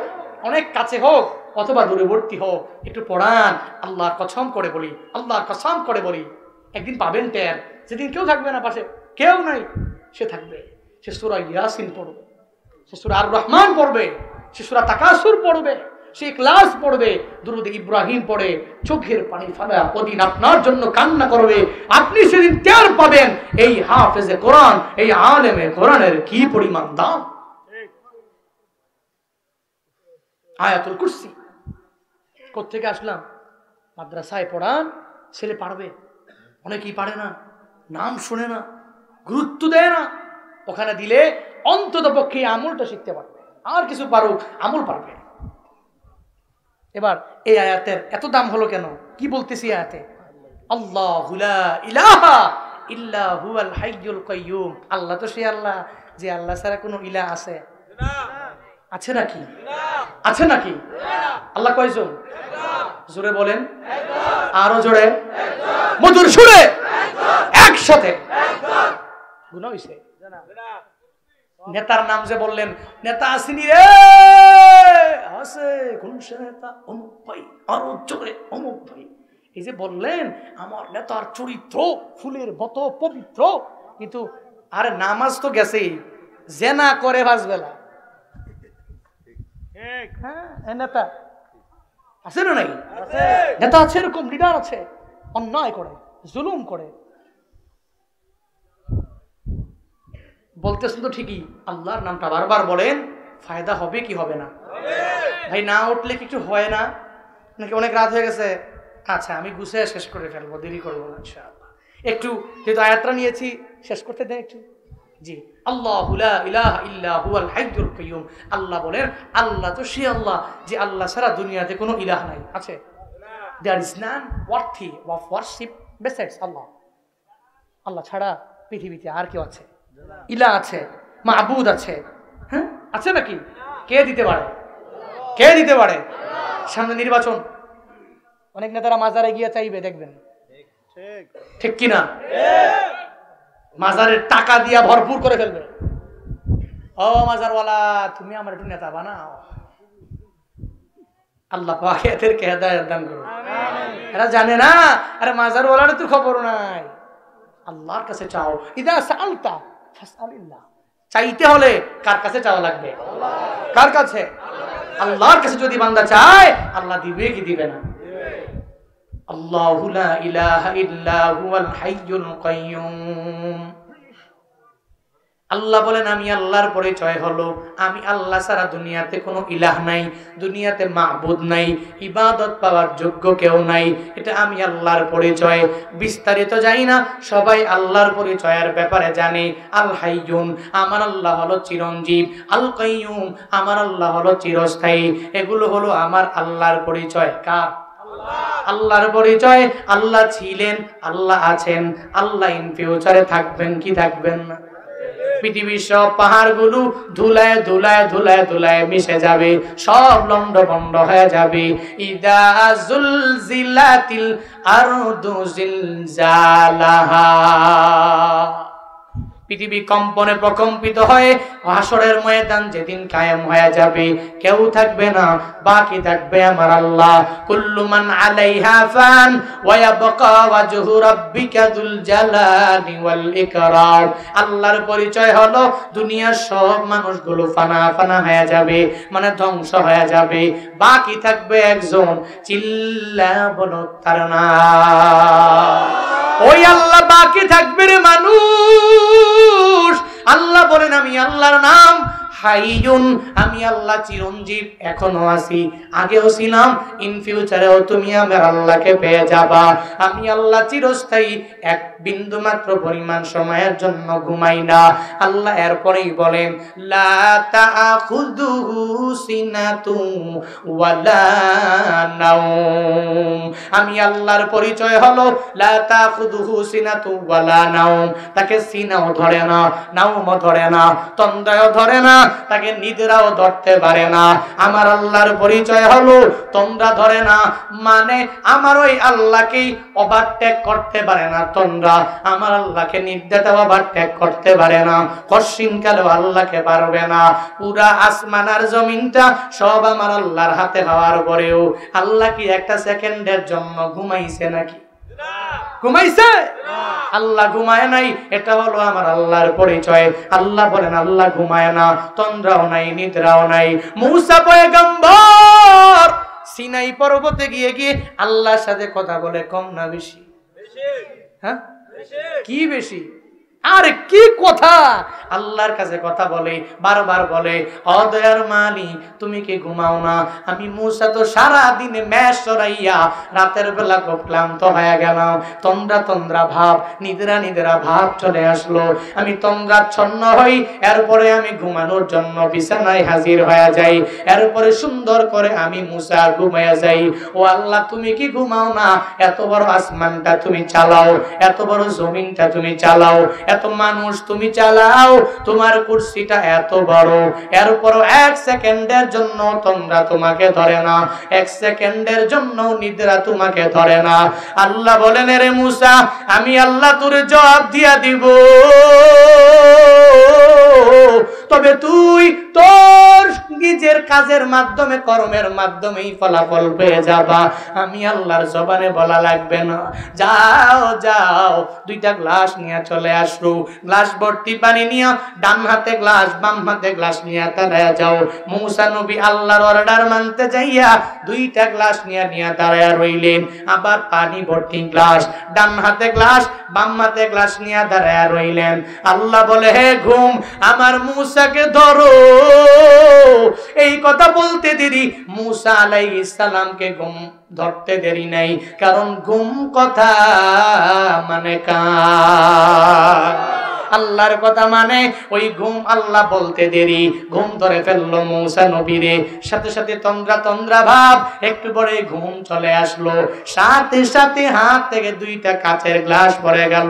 অনেক কাছে হোক অথবা দূরবর্তী হোক, একটু পড়ান। আল্লাহর কসম করে বলি, একদিন পাবেন টের, যেদিন কেউ থাকবে না পাশে, কেউ নাই, সে থাকবে। সে সূরা ইয়াসিন পড়বে, সে সূরা আর রহমান পড়বে, সে সূরা তাকাসুর পড়বে, সে ইখলাস পড়বে, দুরূদ ইব্রাহিম পড়ে, চোখের পানি ফেলা ওদিন আপনার জন্য কান্না করবে। আপনি সেদিন টের পাবেন এই হাফেজে কোরআন, এই আলেমে কোরআনের কি পরিমাণ দাম। আয়াতুল কুরসি কোত্থেকে আসলাম? মাদ্রাসায় পড়ান, ছেলে পারবে। অনেকেই পারে না, নাম শুনে না, গুরুত্ব দেয় না। ওখানে দিলে অন্তত পক্ষে আমলটা শিখতে পারবে, আর কিছু পারুক, আমল পারবে। এবার এই আয়াতের এত দাম হলো কেন? কি বলতেছি আয়াতে? আল্লাহু লা ইলাহা ইল্লা হুয়াল হাইয়ুল কাইয়্যুম। আল্লাহ তো সে আল্লাহ যে আল্লাহ ছাড়া কোনো ইলাহ আছে নাকি? আছে নাকি? আল্লাহ কয়জন? জোরে বলেন, আরো জোরে, মধুর সুরে, একসাথে। গুনাহ হইছে। নেতার নাম যে বললেন, নেতা আসেনি রে, আছে কোন সে নেতা? অমুক ভাই, আরো জোরে অমুক ভাই। এই যে বললেন আমার নেতার চরিত্র ফুলের মতো পবিত্র, কিন্তু আরে নামাজ তো গেছে, জেনা করে বাজবেলা। হ্যাঁ, নেতা আছে না নাই? নেতা আছে, এরকম লিডার আছে, অন্যায় করে, জুলুম করে। বলতেছেন তো ঠিকই, আল্লাহর নামটা বারবার বলেন, ফায়দা হবে কি হবে না? ভাই না উঠলে কিছু হয় না নাকি? অনেক রাত হয়ে গেছে, আচ্ছা আমি গুছিয়ে শেষ করে ফেলবো, দেরি করবো না ইনশাআল্লাহ। একটু যেহেতু আয়াতটা নিয়েছি, শেষ করতে দেন একটু। জি, আল্লাহু লা ইলাহা ইল্লা হুয়াল হাইয়ুল কাইয়্যুম। আল্লাহ বলেন, আল্লাহ তো সে আল্লাহ যে আল্লাহ ছাড়া দুনিয়াতে কোনো ইলাহ নাই, আছে। There is none worthy of worship besides Allah. আল্লাহ ছাড়া পৃথিবীতে আর কেউ আছে? ইলাহ আছে, মাবুদ আছে, হ্যাঁ আছে নাকি? কে দিতে পারে? সামনে নির্বাচন, অনেক নেতারা মাজারে গিয়ে চাইবে, দেখবেন ঠিক কিনা? মাজারের টাকা দিয়া ভরপুর করে ফেলবে। ও মাজারওয়ালা, তুমি আমার একটু নেতা বানাও। আল্লাহ পাক এদেরকে হেদায়েত দান করুন। এরা জানে না, আরে মাজারওয়ালার তো খবর নাই। আল্লাহর কাছে চাও। ইদা সাআলতা ফাসআলিল্লাহ। চাইতে হলে কার কাছে চাওয়া লাগবে? কার কাছে? আল্লাহর কাছে যদি বান্দা চায়, আল্লাহ দিবে কি দিবে না? আল্লাহু লা ইলাহা ইল্লা হুয়াল হাইয়ুল কাইয়্যুম। আল্লাহ বলেন, আমি আল্লাহর পরিচয় হলো আমি আল্লাহ ছাড়া দুনিয়াতে কোনো ইলাহ নাই, দুনিয়াতে মাবুদ নাই, ইবাদত পাওয়ার যোগ্য কেউ নাই। এটা আমি আল্লাহর পরিচয়। বিস্তারিত জানি না, সবাই আল্লাহর পরিচয়ের ব্যাপারে জানে। আল হাইয়ুন, আমার আল্লাহ হলো চিরঞ্জীব। আল কাইয়্যুম, আমার আল্লাহ হলো চিরস্থায়ী। এগুলো হলো আমার আল্লাহর পরিচয়। কার? আল্লাহর পরিচয়। আল্লাহ ছিলেন, আল্লাহ আছেন, আল্লাহ ইন ফিউচারে থাকবেন কি থাকবেন না? পৃথিবীর সব পাহাড়গুলো ধুলায় ধুলায় ধুলায় ধুলায় মিশে যাবে, সব লন্ডভন্ড হয়ে যাবে। ইদা জুলজিলাতিল আরদু জিলজালাহা, পৃথিবী কম্পনে প্রকম্পিত হয়ে হাসরের ময়দান যেদিন কায়েম হয়ে যাবে, কেউ থাকবে না, বাকি থাকবে আমার আল্লাহ। কুল্লু মান আলাইহা ফান ওয়া ইয়াবকা ওয়াজহু রাব্বিকা যুল জালালি ওয়াল ইকরাম। আল্লাহর পরিচয় হলো দুনিয়ার সব মানুষগুলো ফানা ফানা হয়ে যাবে, মানে ধ্বংস হয়ে যাবে, বাকি থাকবে একজন, চিল্লা বলো তার নাম। ওই আল্লাহ বাকি থাকবে রে মানুষ। আল্লাহ বলেন আমি আল্লাহর নাম হাইয়ুন, আমি আল্লাহ চিরঞ্জীব, এখনো আছি, আগেও ছিলাম, ইন ফিউচারেও তুমি আমার আল্লাহকে পেয়ে যাবা। আমি আল্লাহ চিরস্থায়ী, এক বিন্দু মাত্র পরিমাণ সময়ের জন্য ঘুমাই না। আল্লাহ এরপরেই বলেন লা তাখুযুহু সিনাতুন ওয়ালা নাওম। আমি আল্লাহর পরিচয় হলো লা তাখুযুহু সিনাতুন ওয়ালা নাওম, তাকে সিনাও ধরে না, নাওমও ধরে না, তন্দ্রাও ধরে না, তাকে নিদ্রাও ধরতে পারে না। আমার আল্লাহর পরিচয় হলো তন্দ্রা ধরে না, মানে আমার ওই আল্লাহকেই ওভারটেক করতে পারে না তন্দ্রা, আমার আল্লাহকে নিদ্রাটা ওভারটেক করতে পারে না, কশিন কালেও আল্লাহকে পারবে না। পুরা আসমান আর জমিনটা সব আমার আল্লাহর হাতে হওয়ার পরেও আল্লাহ কি একটা সেকেন্ডের জন্য ঘুমাইছে নাকি? ঘুমাইছে? আল্লাহ ঘুমায় নাই, এটা হলো আমার আল্লাহর পরিচয়। আল্লাহ বলেন আল্লাহ ঘুমায় না, তন্দ্রাও নাই, নিদ্রাও নাই। মূসা পয়গম্বর সিনাই পর্বতে গিয়ে গিয়ে আল্লাহর সাথে কথা বলে কম না বেশি? হ্যাঁ, কি বেশি? আরে কি কথা, আল্লাহর কাছে কথা বলে, বারবার বলে অদয়ার মালিক তুমি কি ঘুমাও না? আমি মূসা তো সারা দিনে ম্যাশ চড়াইয়া রাতের বেলা খুব ক্লান্ত হয়ে গেলাম, তন্দ্রা তন্দ্রা ভাব, নিদ্রা নিদ্রা ভাব চলে আসলো, আমি তন্দ্রাচ্ছন্ন হই, এরপরে আমি ঘুমানোর জন্য বিছানায় হাজির হয়ে যাই, এরপরে সুন্দর করে আমি মূসা ঘুমাইয়া যাই। ও আল্লাহ তুমি কি ঘুমাও না? এত বড় আসমানটা তুমি চালাও, এত বড় জমিনটা তুমি চালাও, এত মানুষ তুমি চালাও, তোমার কুরসিটা এত বড়, এরপরও এক সেকেন্ডের জন্য তন্দ্রা তোমাকে ধরে না, এক সেকেন্ডের জন্য নিদ্রা তোমাকে ধরে না। আল্লাহ বলেন রে মূসা আমি আল্লাহ তোরে জবাব দিয়া দিব, তবে তুই তোর নিজের কাজের মাধ্যমে, কর্মের মাধ্যমেই ফলাফল পেয়ে যাবা, আমি আল্লাহর জবানে বলা লাগবে না। যাও যাও, দুইটা গ্লাস নিয়ে চলে আসো, গ্লাস ভর্তি পানি নিয়ে ডান হাতে গ্লাস, বাম হাতে গ্লাস নিয়ে দাঁড়ায় যাও। মূসা নবী আল্লাহর অর্ডার মানতে যাইয়া দুইটা গ্লাস নিয়ে দাঁড়ায় রইলেন, আবার পানি ভর্তি গ্লাস, ডান হাতে গ্লাস, বাম হাতে গ্লাস নিয়ে দাঁড়ায় রইলেন। আল্লাহ বলে হে ঘুম, আমার মূসাকে ধরো। এই কথা বলতে দেরি মূসা আলাইহিস সালামকে ঘুম ধরতে দেরি নাই, কারণ ঘুম কথা মানে কার? আল্লাহর কথা মানে ওই ঘুম। আল্লাহ বলতে দেরি ঘুম ধরে ফেললো মূসা নবীরে, সাথে সাথে তন্দ্রা তন্দ্রা ভাব, একটু পরে ঘুম চলে আসলো, সাথে সাথে হাত থেকে দুইটা কাচের গ্লাস পড়ে গেল,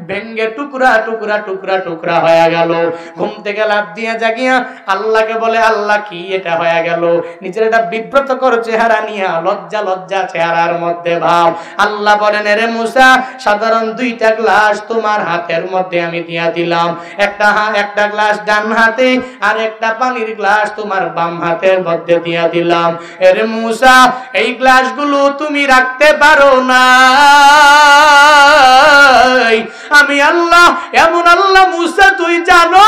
ভেঙ্গে টুকরা টুকরা টুকরা টুকরা হয়ে গেল। ঘুম থেকে লাফ দিয়ে জাগিয়া আল্লাহকে বলে আল্লাহ কি এটা হয়ে গেল? নিজের একটা বিব্রতকর চেহারা নিয়ে, লজ্জা লজ্জা চেহারার মধ্যে ভাব। আল্লাহ বলেন রে মূসা সাধারণ দুইটা গ্লাস তোমার হাতের মধ্যে আমি দিয়া দিলাম, একটা গ্লাস ডান হাতে আর একটা পানির গ্লাস তোমার বাম হাতের মধ্যে দিয়া দিলাম। এরে মূসা এই গ্লাসগুলো তুমি রাখতে পারো না, আমি আল্লাহ এমন আল্লাহ মূসা তুই জানো,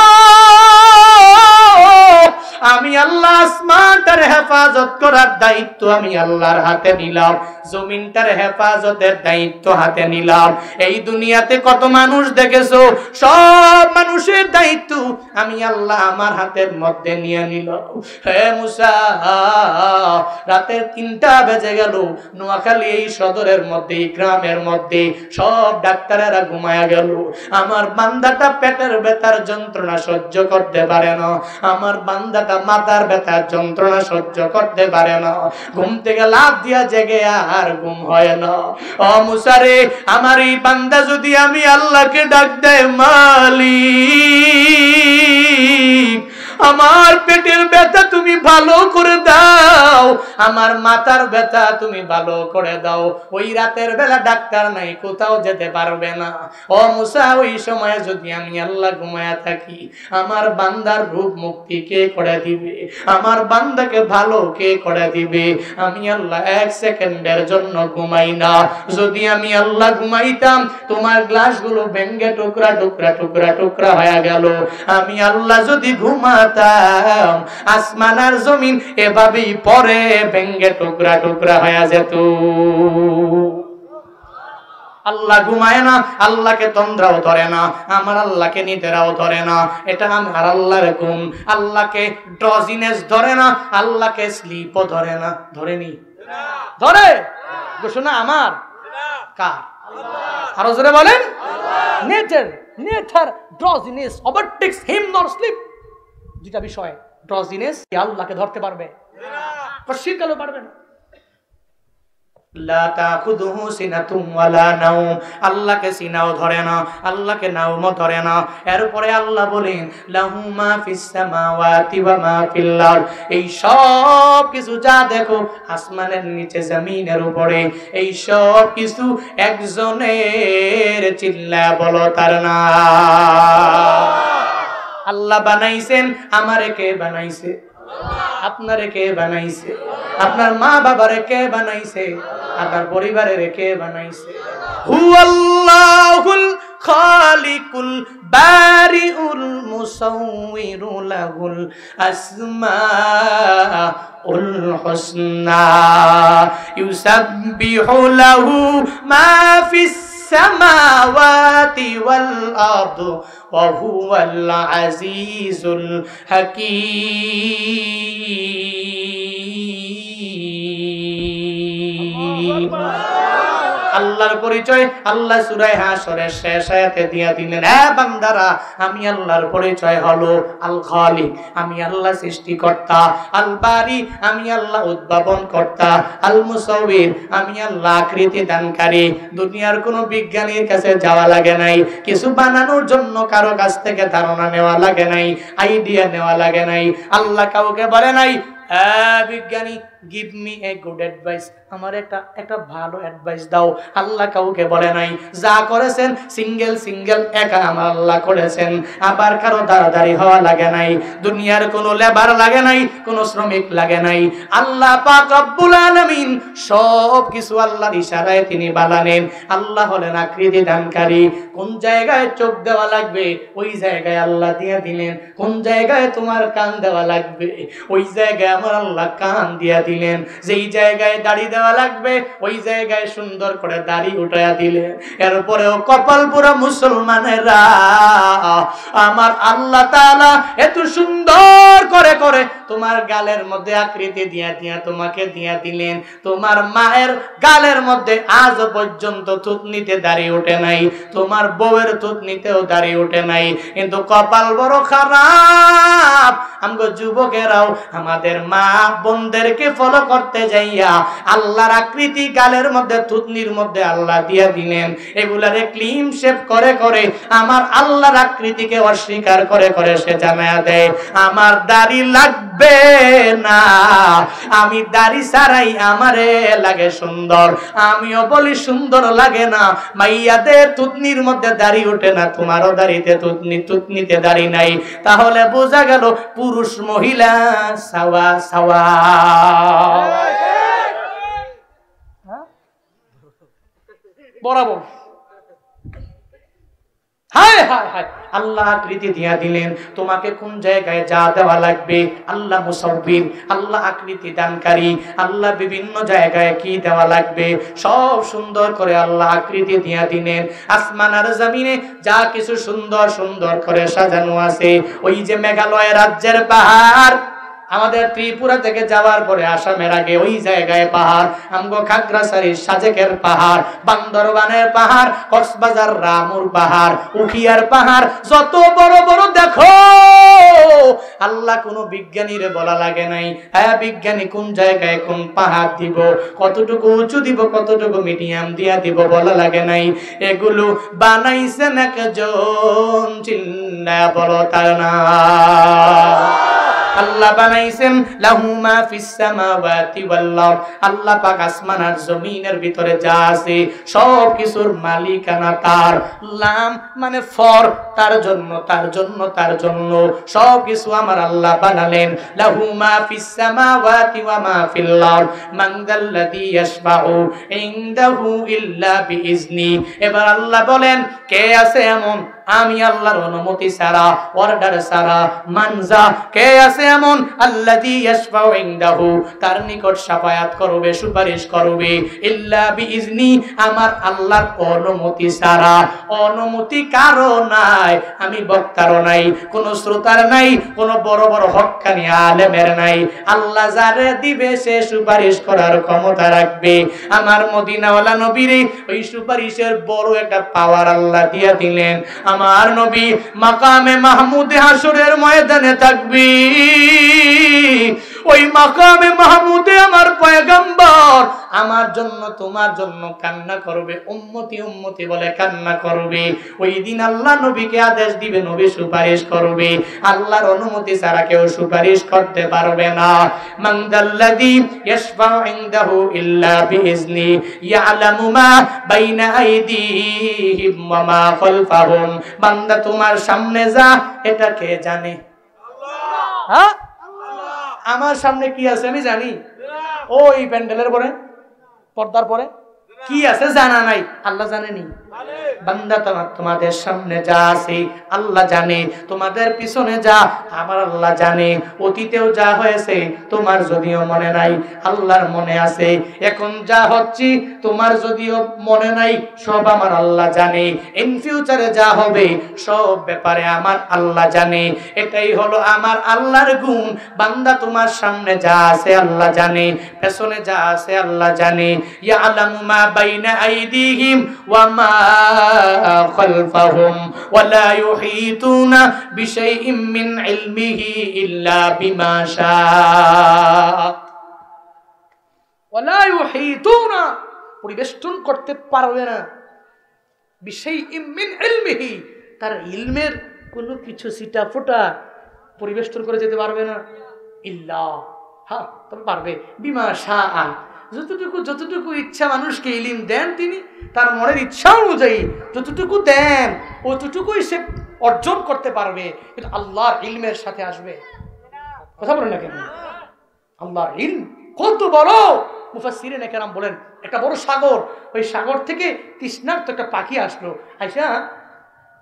আমি আল্লাহ আসমানটার হেফাজত করার দায়িত্ব আমি আল্লাহর হাতে নিলাম, জমিনটার হেফাজতের দায়িত্ব হাতে নিলাম। এই দুনিয়াতে কত মানুষ দেখেছো, সব মানুষের দায়িত্ব আমি আল্লাহ আমার হাতের মধ্যে নিয়ে নিলাম। হে মূসা রাতের 3টা বেজে গেল, নোয়াখালী এই সদরের মধ্যে, গ্রামের মধ্যে সব ডাক্তারেরা ঘুমায়া গেল, আমার বান্দাটা পেটের ব্যথার যন্ত্রণা সহ্য করতে পারে না, আমার বান্দা ব্যথা, মাথার ব্যথা, যন্ত্রণা সহ্য করতে পারে না, ঘুম থেকে লাফ দিয়া জেগে আর ঘুম হয় না। ও মুসা রে, আমার এই বান্দা যদি আমি আল্লাহকে ডাক দেয়, মালিক আমার পেটের ব্যথা তুমি ভালো করে দাও, আমার মাথার ব্যথা তুমি ভালো করে দাও, ওই রাতের বেলা ডাক্তার নাই, কোথাও যেতে পারবে না। ও মুসা, ওই সময় যদি আমি আল্লাহ ঘুমায়া থাকি, আমার বান্দার রূপ মুক্তি কে করে দিবে? আমার বান্দাকে ভালো কে করে দিবে? আমি আল্লাহ এক সেকেন্ডের জন্য ঘুমাই না। যদি আমি আল্লাহ ঘুমাইতাম, তোমার গ্লাসগুলো ভেঙ্গে টুকরা টুকরা টুকরা টুকরা হয়ে গেল। আমি আল্লাহ যদি ঘুমাতাম, আসমান আর জমিন এভাবেই পরে ভেঙ্গে টুকরা টুকরা হয়ে যেত। আল্লাহ ঘুমায় না, আল্লাহকে তন্দ্রাও ধরে না, আমার আল্লাহকে নিদ্রাও ধরে না। এটা আমার আল্লাহর গুণ। আল্লাহকে ড্রজিনেস ধরে না, আল্লাহকে স্লিপও ধরে না। ধরেনি? ধরে? ঘোষণা আমার কার? আরো জোরে বলেন। Nature drowsiness overtakes him not sleep. দুটা বিষয়। ড্রজিনেস আল্লাহকে ধরতে পারবে, শীতকালও পারবে না। লা তাখুযুহু সিনাতুম ওয়ালা নাওম, আল্লাহকে সিনাও ধরে না, আল্লাহকে নাওমও ধরে না। এরপরে আল্লাহ বলেন লাহু মা ফিস সামাওয়াতি ওয়া মা ফিল আরদ, এই সব কিছু যা দেখো আসমানের নিচে জমিনের উপরে, এই সব কিছু একজনের, চিল্লা বলো তার নাম। আল্লাহ বানাইছেন, আমারে কে বানাইছে? আপনারে কে বানাইছে? আপনার মা বাবারে কে বানাইছে? আপনার পরিবারের কে বানাইছে? হুয়াল্লাহুল খালিকুল বারিউল মুসাউবিরু লাহুল আসমাউল হুসনা ইউসাব্বিহু লাহু মা ফিস সামাওয়াতি ওয়াল আরদ ওয়া হুয়াল আজিজুল হাকীম। আল্লাহর পরিচয় আল্লাহ সূরা হাশরের শেষ আয়াতে দিয়া দিলেন, হ্যাঁ বান্দারা, আমি আল্লাহর পরিচয় হলো আল খালিক, আমি আল্লাহ সৃষ্টিকর্তা, আল বারি, আমি আল্লাহ উদ্ভাবন কর্তা, আল মুসাউবির, আমি আল্লাহ আকৃতি দানকারী। দুনিয়ার কোনো বিজ্ঞানীর কাছে যাওয়া লাগে নাই, কিছু বানানোর জন্য কারো কাছ থেকে ধারণা নেওয়া লাগে নাই, আইডিয়া নেওয়া লাগে নাই। আল্লাহ কাউকে বলে নাই, বিজ্ঞানী give me a good advice, আমার একটা ভালো অ্যাডভাইস দাও। আল্লাহ কাউকে বলে নাই। যা করেছেন সিঙ্গেল একা আমার আল্লাহ করেছেন। আবার কারো দাঁড়াদাঁড়ি হওয়া লাগে নাই, দুনিয়ার কোনো লেবার লাগে নাই, কোনো শ্রমিক লাগে নাই। আল্লাহ পাক রব্বুল আলামিন সব কিছু আল্লাহর ইশারায় তিনি বানালেন। আল্লাহ হলেন আকৃতি দানকারী। কোন জায়গায় চোখ দেওয়া লাগবে ওই জায়গায় আল্লাহ দিয়ে দিলেন, কোন জায়গায় তোমার কান দেওয়া লাগবে ওই জায়গায় আমার আল্লাহ কান দিয়া দিলেন, যেই জায়গায় দাড়ি দেওয়া লাগবে ওই জায়গায় সুন্দর করে দাড়ি উঠায়া দিলেন। এরপরেও কপাল পুরা মুসলমানেরা, আমার আল্লাহ তাআলা এত সুন্দর করে করে তোমার গালের মধ্যে আকৃতি দিয়া দিয়া তোমাকে দিয়া দিলেন। তোমার মায়ের গালের মধ্যে আজ পর্যন্ত থুতনিতে দাড়ি ওঠে নাই, তোমার বউয়ের থুতনিতেও দাড়ি ওঠে নাই, কিন্তু কপাল বড় খারাপ। আমগো যুবকেরাও আমাদের মা বোনদেরকে ফলো করতে যাইয়া আল্লাহর আকৃতি গালের মধ্যে থুতনির মধ্যে আল্লাহ দিয়া দিলেন। এগুলারে ক্লিন শেপ করে করে আমার আল্লাহর আকৃতিকে অস্বীকার করে করে সে জানায়া দেয় আমার দাড়ি লাগবে না, আমি দাড়ি ছাড়াই আমারে লাগে সুন্দর। আমিও বলি সুন্দর লাগে না, মাইয়াদের থুতনির মধ্যে দাড়ি ওঠে না, তোমারও দাড়িতে থুতনিতে দাড়ি নাই, তাহলে বোঝা গেল পুরুষ মহিলা সাওয়া সাওয়া। বরাবর। হায় হায় হায়, আল্লাহ আকৃতি দিয়া দিলেন। তোমাকে কোন জায়গায় যা দেওয়া লাগবে আল্লাহ মুসাব্বির, আল্লাহ আকৃতি দানকারী, আল্লাহ বিভিন্ন জায়গায় কি দেওয়া লাগবে সব সুন্দর করে আল্লাহ আকৃতি দিয়া দিলেন। আসমান আর জমিনে যা কিছু সুন্দর সুন্দর করে সাজানো আছে, ওই যে মেঘালয় রাজ্যের পাহাড় আমাদের ত্রিপুরা থেকে যাওয়ার পরে আসামের আগে ওই জায়গায় পাহাড়, আমগো খাগড়াছড়ির সাজেকের পাহাড়, বান্দরবানের পাহাড়, কক্সবাজার রামুর পাহাড়, উখিয়ার পাহাড়, যত বড় বড় দেখো আল্লাহ কোন বিজ্ঞানীর বলা লাগে নাই হ্যাঁ বিজ্ঞানী কোন জায়গায় কোন পাহাড় দিব, কতটুকু উঁচু দিব, কতটুকু মিডিয়াম দিয়া দিব বলা লাগে নাই। এগুলো বানাইছেন একজন, চিন্তা বলো তার না। আল্লাহ বানাইছেন লাহু মা ফিস সামাওয়াতি ওয়াল আরদ, আল্লাহ পাক আসমান আর জমিনের ভিতরে যা আছে সব কিছুর মালিকানা তার। লাম মানে ফর, তার জন্য তার জন্য তার জন্য সব কিছু আমার আল্লাহ বানালেন। লাহু মা ফিস সামাওয়াতি ওয়া মা ফিল আরদ মান যাল্লাযী ইয়াশফাউ ইনদাহু ইল্লা বিইজনি। এবার আল্লাহ বলেন কে আছে এমন আমি আল্লাহর অনুমতি ছাড়া, অর্ডার ছাড়া, মানজা কে আছে এমন আল্লাযী ইয়াশফাউ ইনদাহু, তার নিকট শাফায়াত করবে, সুপারিশ করবে, ইল্লা বিইজনি, আমার আল্লাহর অনুমতি ছাড়া। অনুমতি কারো নাই, আমি বক্তারও নাই, কোন শ্রোতার নাই, কোন বড় বড় হক্কানি আলেমের নাই। আল্লাহ যারে দিবে সে সুপারিশ করার ক্ষমতা রাখবে। আমার মদিনাওয়ালা নবীরে ওই সুপারিশের বড় একটা পাওয়ার আল্লাহ দিয়া দিলেন। আমার নবী মাকামে মাহমুদে হাসরের ময়দানে থাকবি, ওই মাকামে মাহমুদে আমার পয়গম্বর আমার জন্য তোমার জন্য কান্না করবে, উম্মতি উম্মতি বলে কান্না করবে। ওই দিন আল্লাহ নবীকে আদেশ দিবে, নবী সুপারিশ করবে, আল্লাহর অনুমতি ছাড়া কেউ সুপারিশ করতে পারবে না। মান যাল্লাযী ইয়াশফাউ ইনদাহু ইল্লা বিইজনি ইয়ালামু মা বাইনা আইদিহিম ওয়া মা খালফাহুম। বান্দা তোমার সামনে যা এটা কে জানে? আল্লাহ। হ্যাঁ, আমার সামনে কি আছে আমি জানি? ওই প্যান্ডেলের পরে পর্দার পরে কি আছে জানা নাই, আল্লাহ জানেনি। বান্দা তোমাদের সামনে যা আছে আল্লাহ জানে, তোমাদের পিছনে যা আমার আল্লাহ জানে, অতীতেও যা হয়েছে তোমার যদিও মনে নাই আল্লাহর মনে আছে, এখন যা হচ্ছে তোমার যদিও মনে নাই সব আমার আল্লাহ জানে, ইন ফিউচারে যা হবে সব ব্যাপারে আমার আল্লাহ জানে। এটাই হলো আমার আল্লাহর গুণ। বান্দা তোমার সামনে যা আছে আল্লাহ জানে, পেছনে যা আছে আল্লাহ জানে। ইয়ালামু মা বাইনা আইদিহিম ওয়া মা খালফাহুম ওয়া লা ইউহিতুনা বিশাইইম মিন ইলমিহি ইল্লা বিমা শাআ। ওয়া লা ইউহিতুনা, পরিবেষ্টন করতে পারবে না, বিশাইইম মিন ইলমিহি, তার ইলমের কোনো কিছু ছিটা ফোঁটা পরিবেষ্টন করে যেতে পারবে না, ইল্লা, হ্যাঁ তবে পারবে, বিমা শাআ, যতটুকু ইচ্ছা মানুষকে ইলম দেন তিনি, তার মনের ইচ্ছা অনুযায়ী যতটুকু দেন অতটুকুই সে অর্জন করতে পারবে, কিন্তু আল্লাহর ইলমের সাথে আসবে। কথা বলেন না কেন? আল্লাহর ইলম কত বড়! মুফাসসিরিনে কেরাম বলেন একটা বড় সাগর, ওই সাগর থেকে তৃষ্ণার্ত একটা পাখি আসলো, আইসা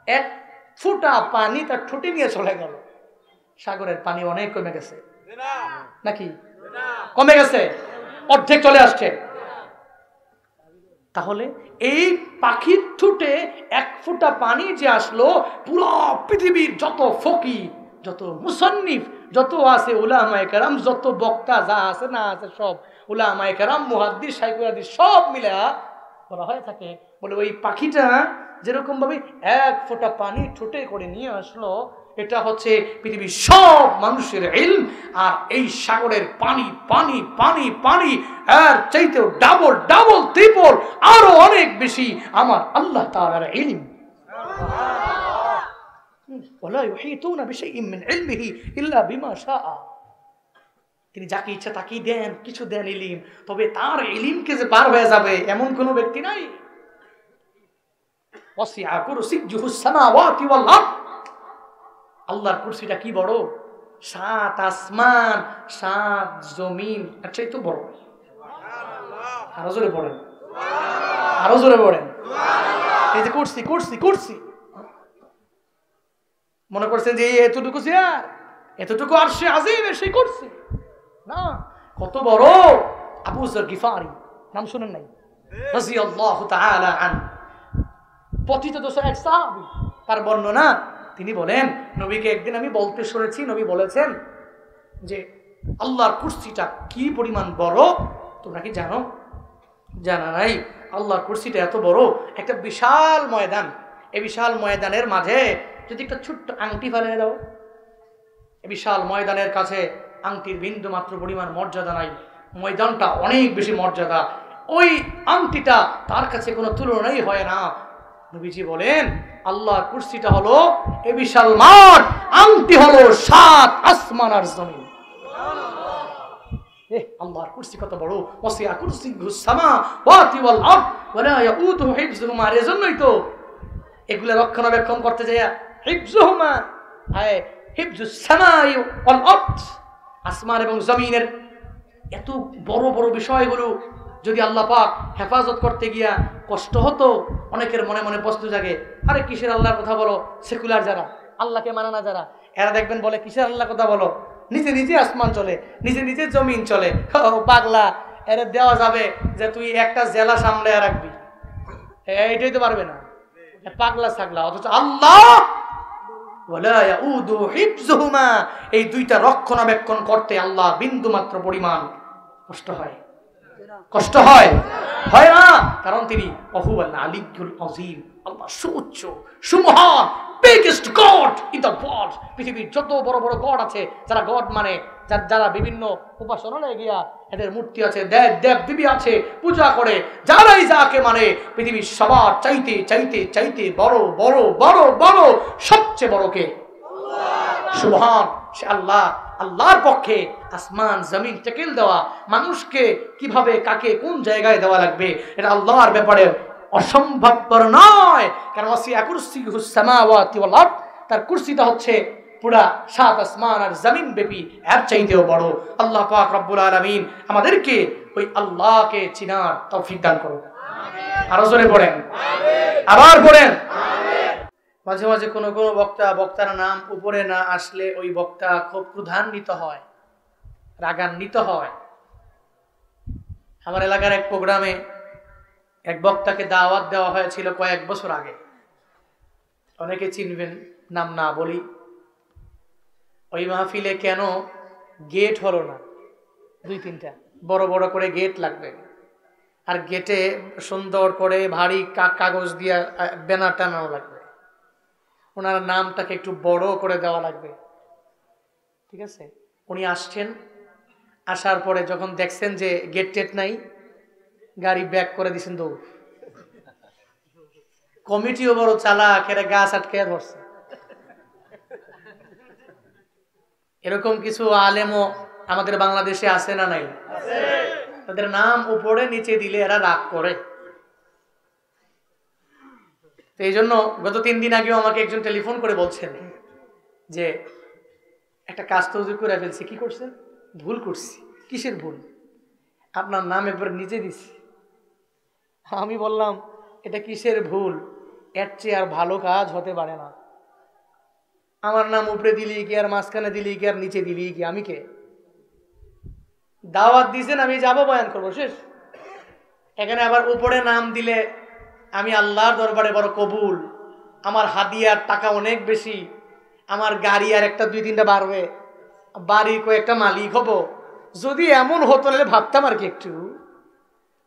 এক ফোঁটা পানি তার ঠোঁটে নিয়ে চলে গেল। সাগরের পানি অনেক কমে গেছে নাকি? কমে গেছে, অর্ধেক চলে আসছে। তাহলে এই পাখির ঠোঁটে এক ফোঁটা পানি যে আসলো, পুরো পৃথিবীর যত ফকিহ, যত মুসান্নিফ, যত আছে উলামায়ে কেরাম, যত বক্তা যা আছে না আছে সব উলামায়ে কেরাম, মুহাদ্দিস, শাইখুল হাদিস সব মিলে বলা হয়ে থাকে, বলে ওই পাখিটা যেরকম ভাবে এক ফোঁটা পানি ঠোঁটে করে নিয়ে আসলো, এটা হচ্ছে পৃথিবীর সব মানুষের ইলম। আর এই সাগরের পানি পানি পানি পানি এর চাইতেও ডাবল ডাবল ট্রিপল আরো অনেক বেশি আমার আল্লাহ তাআলার ইলম। ওয়ালা ইউহিতুনা বিশাইইম মিন ইলমিহি ইল্লা বিমা শাআ। তিনি যাকে ইচ্ছা তাকেই দেন, কিছু দেন ইলম, তবে তার ইলমকে যে পার হয়ে যাবে এমন কোনো ব্যক্তি নাই। ওয়াসিআ কুরসিয়্যুহুস সামাওয়াতি ওয়াল আরদ, আল্লাহর কুরসিটা কি বড়! 7 আসমান 7 জমিন এর চাইতে বড়। আরো জোরে পড়েন, আরো জোরে পড়েন। এই যে কুরসি কুরসি কুরসি, মনে করছেন যে এতটুকু চেয়ার, এতটুকু আরশে আজিমের সেই কুরসি না, কত বড়! আবু যর গিফারি নাম শুনেন নাই? রাদিয়াল্লাহু তাআলা আন, পতিত দোষের এক সাহাবী, তার বর্ণনা তিনি বলেন, নবীকে একদিন আমি বলতে শুনেছি, নবী বলেছেন যে আল্লাহর কুরসিটা কি পরিমাণ বড় তোমরা কি জানো? জানা নাই। আল্লাহর কুরসিটা এত বড়, একটা বিশাল ময়দান। এই বিশাল ময়দানের মাঝে যদি একটা ছোট্ট আংটি ফেলে দাও, এই বিশাল ময়দানের কাছে আংটির বিন্দু মাত্র পরিমাণ মর্যাদা নাই। ময়দানটা অনেক বেশি মর্যাদা, ওই আংটিটা তার কাছে কোনো তুলনাই হয় না। নবীজি বলেন আল্লাহর কুরসিটা হলো এই বিশাল মাঠ, আংটি হলো 7 আসমান আর জমিন। আল্লাহর কুরসি কত বড়! ওয়াসিয়া কুরসিয়ুস সামাওয়াতি ওয়াল আরদ ওয়ালা ইয়াউতুহু হিফযুহুমা। এর জন্যই তো এগুলো রক্ষণাবেক্ষণ করতে যায় হিফযুহুমা, আয় হিফযুস সামাই ওয়াল আরদ, আসমান এবং জমিনের এত বড় বড় বিষয়গুলো যদি আল্লাহ পাক হেফাজত করতে গিয়া কষ্ট হতো, অনেকের মনে মনে প্রশ্ন জাগে, আরে কিসের আল্লাহর কথা বলো? সেকুলার যারা, আল্লাহকে মানে না যারা, এরা দেখবেন বলে কিসের আল্লাহ কথা বলো? নিজে নিজে আসমান চলে, নিজে নিজে জমিন চলে। ও পাগলা, এরা দেওয়া যাবে যে তুই একটা জেলা সামলে রাখবি, এইটাই তো পারবে না, পাগলা ছাগলা। অথচ আল্লাহ ওয়ালা ইয়াউদু হিফযুহুমা, এই দুইটা রক্ষণাবেক্ষণ করতে আল্লাহ বিন্দু মাত্র পরিমাণ কষ্ট হয়? কষ্ট হয়? হয় না, কারণ তিনি হুয়াল আলিয়্যুল আযীম, আল্লাহ সুউচ্চ সুমহান, biggest God in the world. পৃথিবীর যত বড় বড় গড আছে, যারা গড মানে যারা বিভিন্ন উপাসনালয়ে গিয়া এদের মূর্তি আছে, দেব দেবী আছে, পূজা করে, যারাই যাকে মানে পৃথিবীর সবার চাইতে চাইতে চাইতে বড় বড় বড় বড় সবচেয়ে বড় কে? সুবহান, সে আল্লাহ। আল্লাহর পক্ষে আসমান জমিন টেকেল দেওয়া, মানুষকে কিভাবে কাকে কোন জায়গায় দেওয়া লাগবে, এটা আল্লাহর ব্যাপারে অসম্ভবপর নয়। কারণ ওয়াসিয়া কুরসিয়ুস সামাওয়াতি ওয়াল আরদ, তার কুরসিটা হচ্ছে পুরা 7 আসমান আর জমিন ব্যাপী, এর চাইতেও বড়। আল্লাহ পাক রব্বুল আলামিন আমাদেরকে ওই আল্লাহকে চিনার তৌফিক দান করুন। আমিন। আরো জোরে পড়েন আমিন। আবার পড়েন আমিন। মাঝে মাঝে কোনো কোনো বক্তার নাম উপরে না আসলে ওই বক্তা খুব ক্রোধান্বিত হয়, রাগান্বিত হয়। আমার এলাকার এক প্রোগ্রামে এক বক্তাকে দাওয়াত দেওয়া হয়েছিল কয়েক বছর আগে, অনেকে চিনবেন, নাম না বলি। ওই মাহফিলে কেন গেট হলো না? 2-3টা বড় বড় করে গেট লাগবে, আর গেটে সুন্দর করে ভারী কাগজ দিয়ে ব্যানার টানানো লাগবে, ওনার নামটাকে একটু বড় করে দেওয়া লাগবে, ঠিক আছে? উনি আসছেন, আসার পরে যখন দেখছেন যে গেট টেট নাই, গাড়ি ব্যাক করে দিয়েছেন দৌড়। কমিটিও বড় চালাক, এরা গাছ আটকে ধরছে। এরকম কিছু আলেমও আমাদের বাংলাদেশে আছে না নাই? তাদের নাম উপরে নিচে দিলে এরা রাগ করে। তো এই জন্য গত 3 দিন আগেও আমাকে একজন টেলিফোন করে বলছেন যে একটা কাজ তো করে ফেলছি। কি করছেন? ভুল করছি। কিসের ভুল? আপনার নাম একবার নিচে দিছি। আমি বললাম এটা কিসের ভুল? এর চেয়ে আর ভালো কাজ হতে পারে না। আমার নাম উপরে দিলি কি, আর মাঝখানে দিলি কি, আর নিচে দিলি কি? আমি কে? দাওয়াত দিয়েছেন, আমি যাবো, বয়ান করবো, শেষ। এখানে আবার উপরে নাম দিলে আমি আল্লাহর দরবারে বড় কবুল, আমার হাদিয়ার টাকা অনেক বেশি, আমার গাড়ি আর একটা 2-3টা বাড়বে, বাড়ি কয়েকটা মালিক হব। যদি এমন হতো তাহলে ভাবতাম আর কি একটু।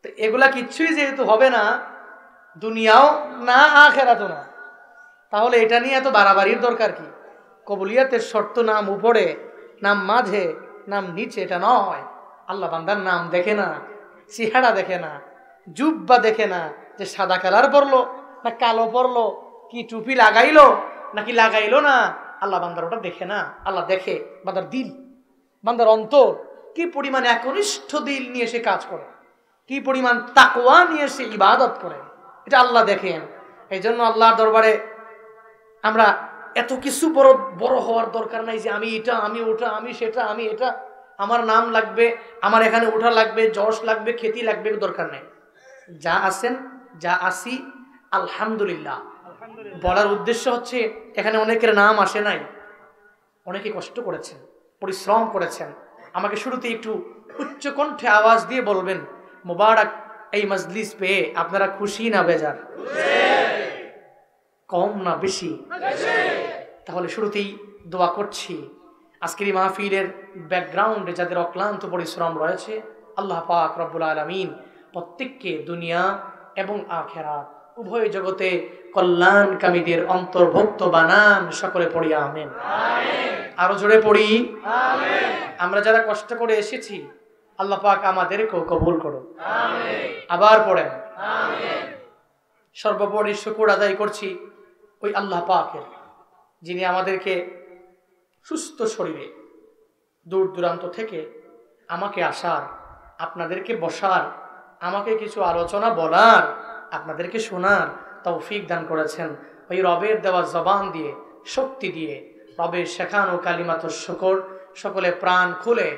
তো এগুলা কিচ্ছুই যেহেতু হবে না, দুনিয়াও না আখিরাতও না, তাহলে এটা নিয়ে এত বাড়াবাড়ির দরকার কি? কবুলিয়াতের শর্ত নাম উপরে, নাম মাঝে, নাম নিচে, এটা নয়। আল্লাহ বান্দার নাম দেখে না, চেহারা দেখে না, জুব্বা দেখে না, যে সাদা কালার পরলো না কালো পরলো, কি টুপি লাগাইলো নাকি লাগাইলো না, আল্লাহ বান্দার ওটা দেখে না। আল্লাহ দেখে বান্দার দিল, বান্দার অন্তর, কি পরিমাণ একনিষ্ঠ দিল নিয়ে সে কাজ করে, কি পরিমাণ তাকওয়া নিয়ে সে ইবাদত করে, এটা আল্লাহ দেখেন। এই জন্য আল্লাহর দরবারে আমরা এত কিছু বড় বড় হওয়ার দরকার নাই যে আমি এটা, আমি ওটা, আমি সেটা, আমি এটা, আমার নাম লাগবে, আমার এখানে ওঠা লাগবে, যশ লাগবে, খ্যাতি লাগবে, দরকার নেই। যা আছেন, যা আসি, আলহামদুলিল্লাহ বলার উদ্দেশ্য হচ্ছে এখানে অনেকের নাম আসে নাই, অনেকে কষ্ট করেছেন, পরিশ্রম করেছেন। আমাকে শুরুতে একটু উচ্চ কণ্ঠে আওয়াজ দিয়ে বলবেন, মোবারক এই মজলিস পেয়ে আপনারা খুশি না বেজার? কম না বেশি? তাহলে শুরুতেই দোয়া করছি, আজকের এই মাহফিলের ব্যাকগ্রাউন্ডে যাদের অক্লান্ত পরিশ্রম রয়েছে, আল্লাহ পাক রব্বুল আলামিন প্রত্যেককে দুনিয়া এবং আখিরাত উভয় জগতে কল্যাণকামীদের অন্তর্ভুক্ত বানান। সকলে পড়ি আমিন। আরো জোরে পড়ি আমিন। আমরা যারা কষ্ট করে এসেছি আল্লাহ পাক আমাদেরকেও কবুল করুন। আবার পড়েন আমিন। সর্বোপরি শুকর আদায় করছি ওই আল্লাহ পাকের, যিনি আমাদেরকে সুস্থ শরীরে দূর দূরান্ত থেকে আমাকে আসার, আপনাদেরকে বসার, আমাকে কিছু আলোচনা বলার, আপনাদেরকে শোনার তৌফিক দান করেছেন। ওই রবের দেওয়া জবান দিয়ে, শক্তি দিয়ে, রবের শেখানো কালিমাতুশ শুকর সকলে প্রাণ খুলে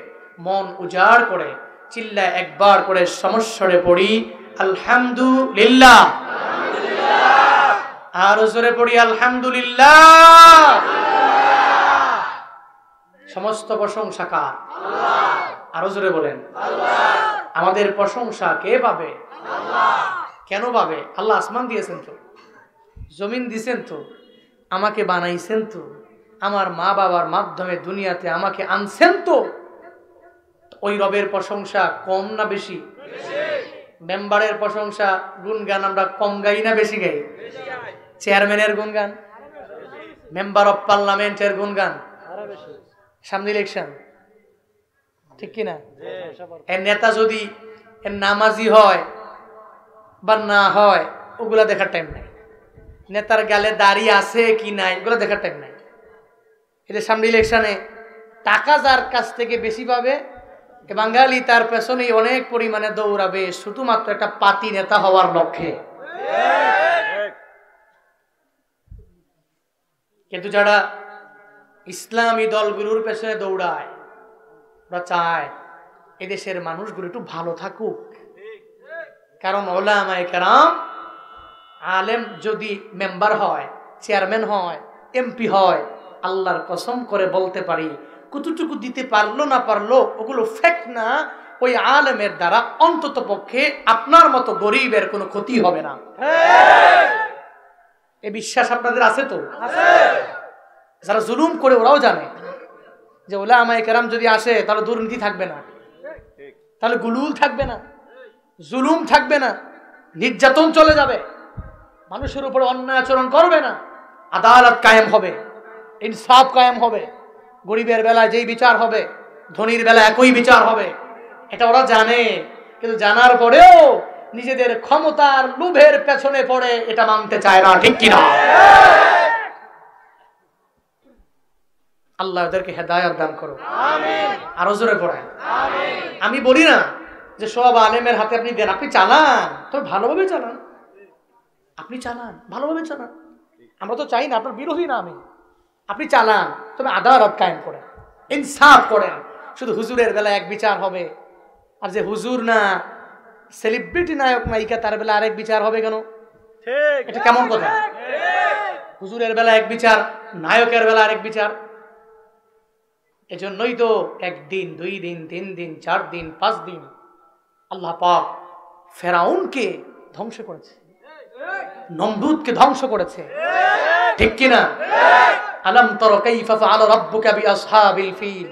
মন উজাড় করে চিল্লায় একবার করে সমস্বরে পড়ি আলহামদুলিল্লাহ। আর জোরে পড়ি আলহামদুলিল্লাহ। সমস্ত প্রশংসা কার? আল্লাহ। আরো জোরে বলেন আল্লাহ। আমাদের প্রশংসা কে পাবে? আল্লাহ। কেন পাবে? আল্লাহ আসমান দিয়েছেন তো, জমিন দিয়েছেন তো, আমাকে বানাইছেন তো, আমার মা বাবার মাধ্যমে দুনিয়াতে আমাকে আনছেন তো। ওই রবের প্রশংসা কম না বেশি? মেম্বারের প্রশংসা গুণগান আমরা কম গাই না বেশি গাই? চেয়ারম্যানের গুণগান, মেম্বার অফ পার্লামেন্টের গুণগান, সামনে ইলেকশন, ঠিক কিনা? এর নেতা যদি এর নামাজি হয় বা না হয় ওগুলা দেখার টাইম নাই। নেতার গালে দাড়ি আছে কি নাই ওগুলো দেখার টাইম নাই। এদের সামনে ইলেকশনে টাকা যার কাছ থেকে বেশি পাবে, বাঙালি তার পেছনেই অনেক পরিমাণে দৌড়াবে শুধুমাত্র একটা পাতি নেতা হওয়ার লক্ষ্যে। কিন্তু যারা ইসলামী দলগুলোর পেছনে দৌড়ায়, ওরা চায় এদেশের মানুষগুলো একটু ভালো থাকুক। কারণ উলামায়ে কেরাম, আলেম যদি মেম্বার হয়, চেয়ারম্যান হয়, এমপি হয়, আল্লাহর কসম করে বলতে পারি কতটুকু দিতে পারলো না পারলো ওগুলো ফ্যাক্ট না। ওই আলেমের দ্বারা অন্তত পক্ষে আপনার মতো গরিবের কোনো ক্ষতি হবে না। এই বিশ্বাস আপনাদের আছে তো? যারা জুলুম করে ওরাও জানে যে উলামায়ে কেরাম যদি আসে তাহলে দুর্নীতি থাকবে না, তাহলে গুলুল থাকবে না, জুলুম থাকবে না, নির্যাতন চলে যাবে, মানুষের উপর অন্যায় আচরণ করবে না, আদালত কায়েম হবে, ইনসাফ কায়েম হবে, গরিবের বেলায় যেই বিচার হবে ধনীর বেলায় একই বিচার হবে। এটা ওরা জানে, কিন্তু জানার পরেও নিজেদের ক্ষমতার লোভের পেছনে পড়ে এটা মানতে চায় না, ঠিক কিনা? আল্লাহ ওদেরকে হেদায়েত দান করো, আমিন। আরো জোরে পড়েন আমিন। আমি বলি না যে সব আলেমের হাতে আপনি দেন, আপনি চালান, তবে ভালোভাবে চালান, আপনি চালান, ভালোভাবে চালান। আমরা তো চাই না, আপনার বিরোধী না আমি, আপনি চালান, তবে আদালত কায়েম করেন, ইনসাফ করেন। শুধু হুজুরের বেলা এক বিচার হবে, আর যে হুজুর না, সেলিব্রিটি নায়ক নায়িকা, তার বেলা আরেক বিচার হবে কেন? এটা কেমন কথা? হুজুরের বেলা এক বিচার, নায়কের বেলা আরেক বিচার। এজন্যই তো একদিন, 2 দিন, 3 দিন, 4 দিন, 5 দিন আল্লাহ পাক ফেরাউনকে ধ্বংস করেছে, নমরুদকে ধ্বংস করেছে, ঠিক কিনা? আলাম তারা কাইফা ফাআলা রাব্বুকা বিআসহাবিল ফিল।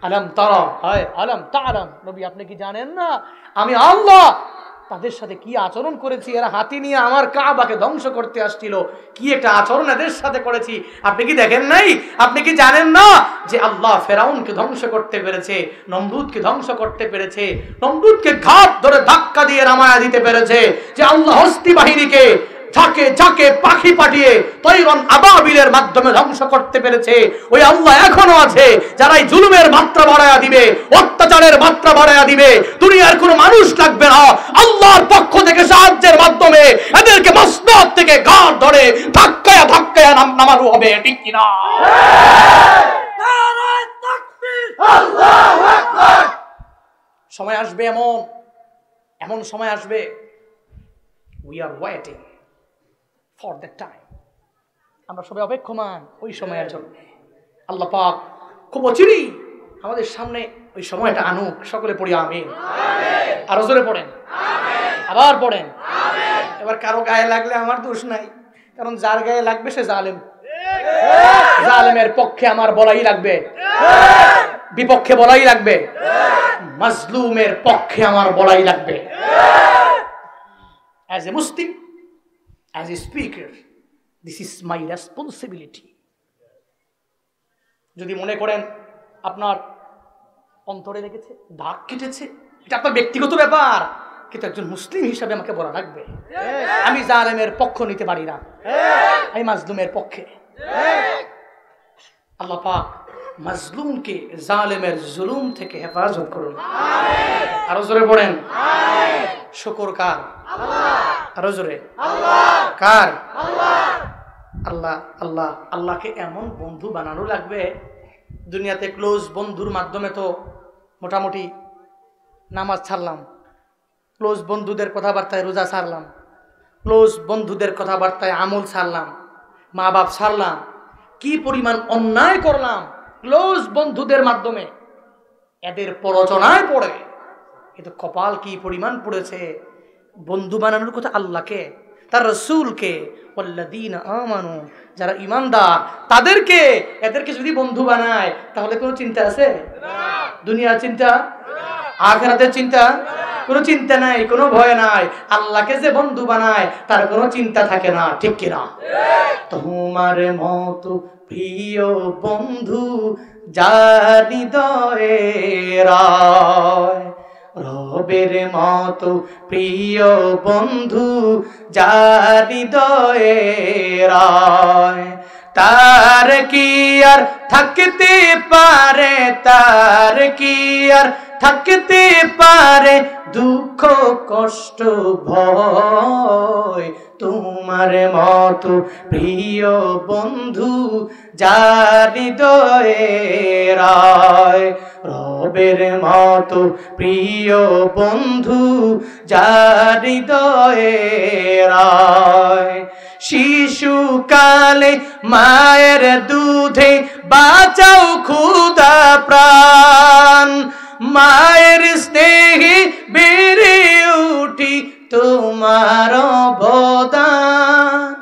আলাম তারা, হয় আলাম তাআলাম, নবী আপনি কি জানেন না আমি আল্লাহ তাদের সাথে কি আচরণ করেছি? এরা হাতি নিয়ে আমার কাবাকে ধ্বংস করতে আসছিল, কি একটা আচরণ এদের সাথে করেছি, আপনি কি দেখেন নাই? আপনি কি জানেন না যে আল্লাহ ফেরাউনকে ধ্বংস করতে পেরেছে, নমরুদকে ধ্বংস করতে পেরেছে, নমরুদকে ঘাট ধরে ধাক্কা দিয়ে নামায়া দিতে পেরেছে, যে আল্লাহ হস্তি বাহিনীকে ঝাঁকে ঝাঁকে পাখি পাঠিয়ে তৈরন আবাবিলের মাধ্যমে ধ্বংস করতে পেরেছে। ওই আল্লাহ এখনো আছে, যারা এই জুলুমের মাত্রা বাড়ায়া দিবে, অত্যাচারের মাত্রা বাড়ায়া দিবে, দুনিয়ার কোনো মানুষ লাগবে না, আল্লাহর পক্ষ থেকে সাহায্যের মাধ্যমে এদেরকে মসনদ থেকে ঘাট ধরে ধাক্কায়া ধাক্কায়া নামানো হবে, ঠিক কিনা? নারায়ে তাকবীর, আল্লাহু আকবার। সময় আসবে, এমন সময় আসবে, we are waiting for that time. আমরা সবাই অপেক্ষমান ওই সময়ের জন্য। আল্লাহ পাক খুব অচিরেই আমাদের সামনে ওই সময়টা আনুক। সকলে পড়ি আমিন। আরো জোরে পড়েন আমিন। আবার পড়েন আমিন। এবার কারো গায়ে লাগলে আমার দোষ নাই, কারণ যার গায়ে লাগবে সে জালেম, জালেমের পক্ষে আমার বলাই লাগবে, বিপক্ষে বলাই লাগবে, মাজলুমের পক্ষে আমার বলাই লাগবে। As a Muslim, as a speaker, this is my responsibility. যদি মনে করেন আপনার অন্তরে লেগেছে, দাগ কেটেছে, এটা আপনার ব্যক্তিগত ব্যাপার, কিন্তু একজন মুসলিম হিসাবে আমাকে বলা লাগবে। আমি জালেমের পক্ষ নিতে পারি না, আমি মাজলুমের পক্ষে। আল্লাহ পাক মাজলুমকে জালেমের জুলুম থেকে হেফাজত করুন। আরো জোরে পড়েন শুকর কার? আরো জোরে কার? আল্লাহ। আল্লাহ আল্লাহকে এমন বন্ধু বানানো লাগবে, দুনিয়াতে ক্লোজ বন্ধুর মাধ্যমে তো মোটামুটি নামাজ ছাড়লাম, ক্লোজ বন্ধুদের কথাবার্তায় রোজা ছাড়লাম, ক্লোজ বন্ধুদের কথাবার্তায় আমল ছাড়লাম, মা বাপ ছাড়লাম, কি পরিমাণ অন্যায় করলাম ক্লোজ বন্ধুদের মাধ্যমে, এদের প্ররোচনায় পড়ে। কিন্তু কপাল কি পরিমাণ পড়েছে বন্ধু বানানোর কথা আল্লাহকে, তার রাসূলকে, ওয়াল্লাযীনা আমানু, যারা ঈমানদার তাদেরকে, এদেরকে যদি বন্ধু বানায় তাহলে কোনো চিন্তা আছে? দুনিয়ার চিন্তা, আখিরাতের চিন্তা, কোনো চিন্তা নাই, কোনো ভয় নাই। আল্লাহকে যে বন্ধু বানায় তার কোনো চিন্তা থাকে না, ঠিক কিনা? তোমার মতো প্রিয় বন্ধু যার হৃদয়ে রায়, রবের মতো প্রিয় বন্ধু যার হৃদয়ে রায়, তার কি আর থাকতে পারে, তার কি আর থাকতে পারে দুঃখ কষ্ট ভয়, তোমার মতো প্রিয় বন্ধু যার হৃদয়ে রায়, রবের মতো প্রিয় বন্ধু যার হৃদয়ে রায়। শিশুকালে মায়ের দুধে বাঁচাও ক্ষুধা প্রাণ, মায়ের স্নেহে বেড়ে উঠি তোমার অবদান,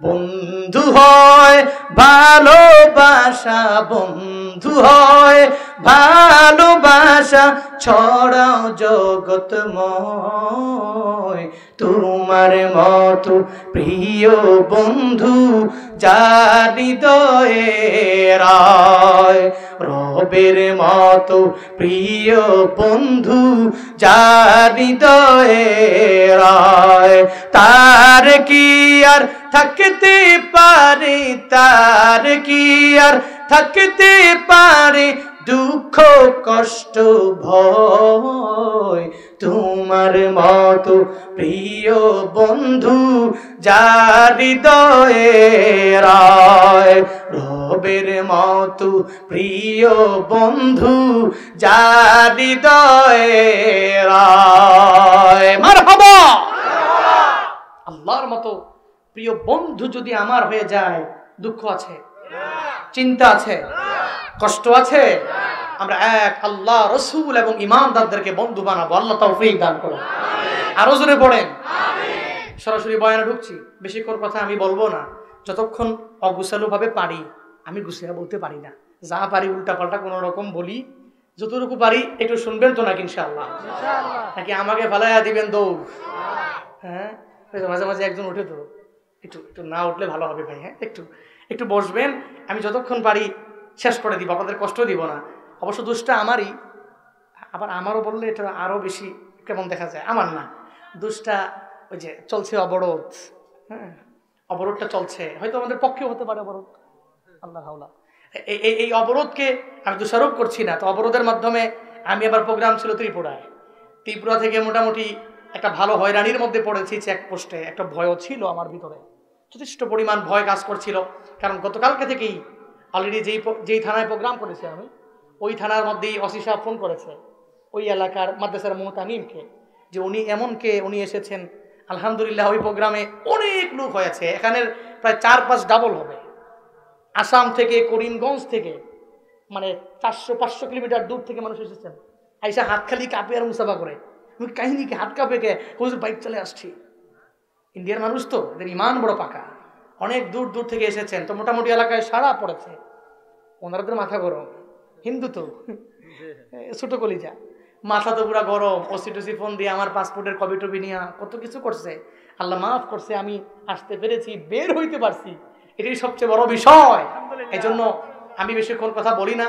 বন্ধু হয় ভালোবাসা, বন্ধু হয় ভালোবাসা ছড়াও জগৎময়, তোমার মতো প্রিয় বন্ধু যার হৃদয়ে রায়, রবের মতো প্রিয় বন্ধু যার হৃদয়ে রায়, তার কি আর থাকতে পারে, তার কি আর থাকতে পারে দুঃখ কষ্ট ভয়, তোমার মতো প্রিয় বন্ধু যার হৃদয়ে রায়, রবের মতো প্রিয় বন্ধু যার হৃদয়ে রায়। মারহাবা। আল্লাহর মতো প্রিয় বন্ধু যদি আমার হয়ে যায়, দুঃখ আছে, চিন্তা আছে, কষ্ট আছে, আমরা এক আল্লাহ রাসূল এবং ঈমানদারদেরকে বন্ধু বানাবো। আল্লাহ তৌফিক দান করুন। আরো জোরে পড়েন। সরাসরি বয়ানে ঢুকছি, বেশিক্ষণ কথা আমি বলবো না, যতক্ষণ অগুছালো ভাবে পারি, আমি গুছিয়ে বলতে পারি না, যা পারি উল্টাপাল্টা কোনো রকম বলি, যতটুকু পারি একটু শুনবেন তো নাকি ইনশাআল্লাহ? নাকি আমাকে ফালাইয়া দিবেন দৌড়? হ্যাঁ, মাঝে মাঝে একজন উঠে তো, একটু একটু না উঠলে ভালো হবে ভাই। হ্যাঁ, একটু একটু বসবেন, আমি যতক্ষণ পারি শেষ করে দিব, আপনাদের কষ্ট দিব না। অবশ্য দোষটা আমারই, আবার আমারও বললে এটা আরও বেশি কেমন দেখা যায়, আমার না, দোষটা ওই যে চলছে অবরোধ। হ্যাঁ, অবরোধটা চলছে, হয়তো আমাদের পক্ষেও হতে পারে অবরোধ, আল্লাহ হাওলা। এই অবরোধকে আমি দোষারোপ করছি না। তো অবরোধের মাধ্যমে আমি আবার প্রোগ্রাম ছিল ত্রিপুরায়, ত্রিপুরা থেকে মোটামুটি একটা ভালো হয়রানির মধ্যে পড়েছি। চেকপোস্টে একটা ভয়ও ছিল আমার ভিতরে, যথেষ্ট পরিমাণ ভয় কাজ করছিল। কারণ গতকালকে থেকেই অলরেডি যেই থানায় প্রোগ্রাম করেছি আমি, ওই থানার মধ্যেই ওসি সাহেব ফোন করেছে ওই এলাকার মাদ্রাসার মুহতামিমকে, যে উনি এসেছেন। আলহামদুলিল্লাহ ওই প্রোগ্রামে অনেক লোক হয়েছে, এখানের প্রায় 4-5 ডাবল হবে। আসাম থেকে, করিমগঞ্জ থেকে, মানে 400-500 কিলোমিটার দূর থেকে মানুষ এসেছেন। আইসা হাত খালি কাঁপে আর মুসাফা করে। কাহিনীকে হাত কাঁপে কে, হুজুর বাইক চলে আসছি। ইন্ডিয়ার মানুষ তো, এদের ইমান বড় পাকা, অনেক দূর দূর থেকে এসেছেন, তো মোটামুটি এলাকায় সারা পড়েছে। ওনাদের মাথা গরম, হিন্দু তো ছোট কলিজা, মাথা তো পুরা গরম। ওসি টুসি ফোন দিয়ে আমার পাসপোর্টের কপি টপি নিয়ে কত কিছু করছে। আল্লাহ মাফ করছে, আমি আসতে পেরেছি, বের হইতে পারছি, এটাই সবচেয়ে বড় বিষয়। এই জন্য আমি বেশিক্ষণ কথা বলি না,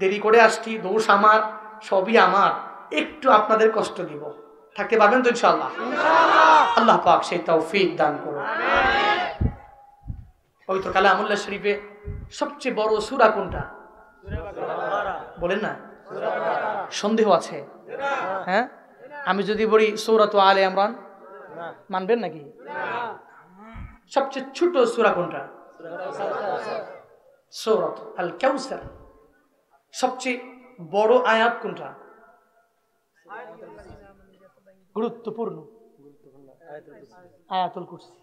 দেরি করে আসছি, দোষ আমার, সবই আমার। একটু আপনাদের কষ্ট দিব, থাকতে পারবেন তো ইনশাআল্লাহ? আল্লাহ পাক সেই তৌফিক দান করুন। পবিত্র কালামুল্লাহ শরীফে সবচেয়ে বড় সূরা কোনটা বলেন না? সন্দেহ আছে? হ্যাঁ, আমি যদি বলি সূরাত আলে ইমরান, মানবেন নাকি? সবচেয়ে ছোট সূরা কোনটা? সূরাত আল কাউসার। সবচেয়ে বড় আয়াত কোনটা? গুরুত্বপূর্ণ আয়াতুল কুরসি।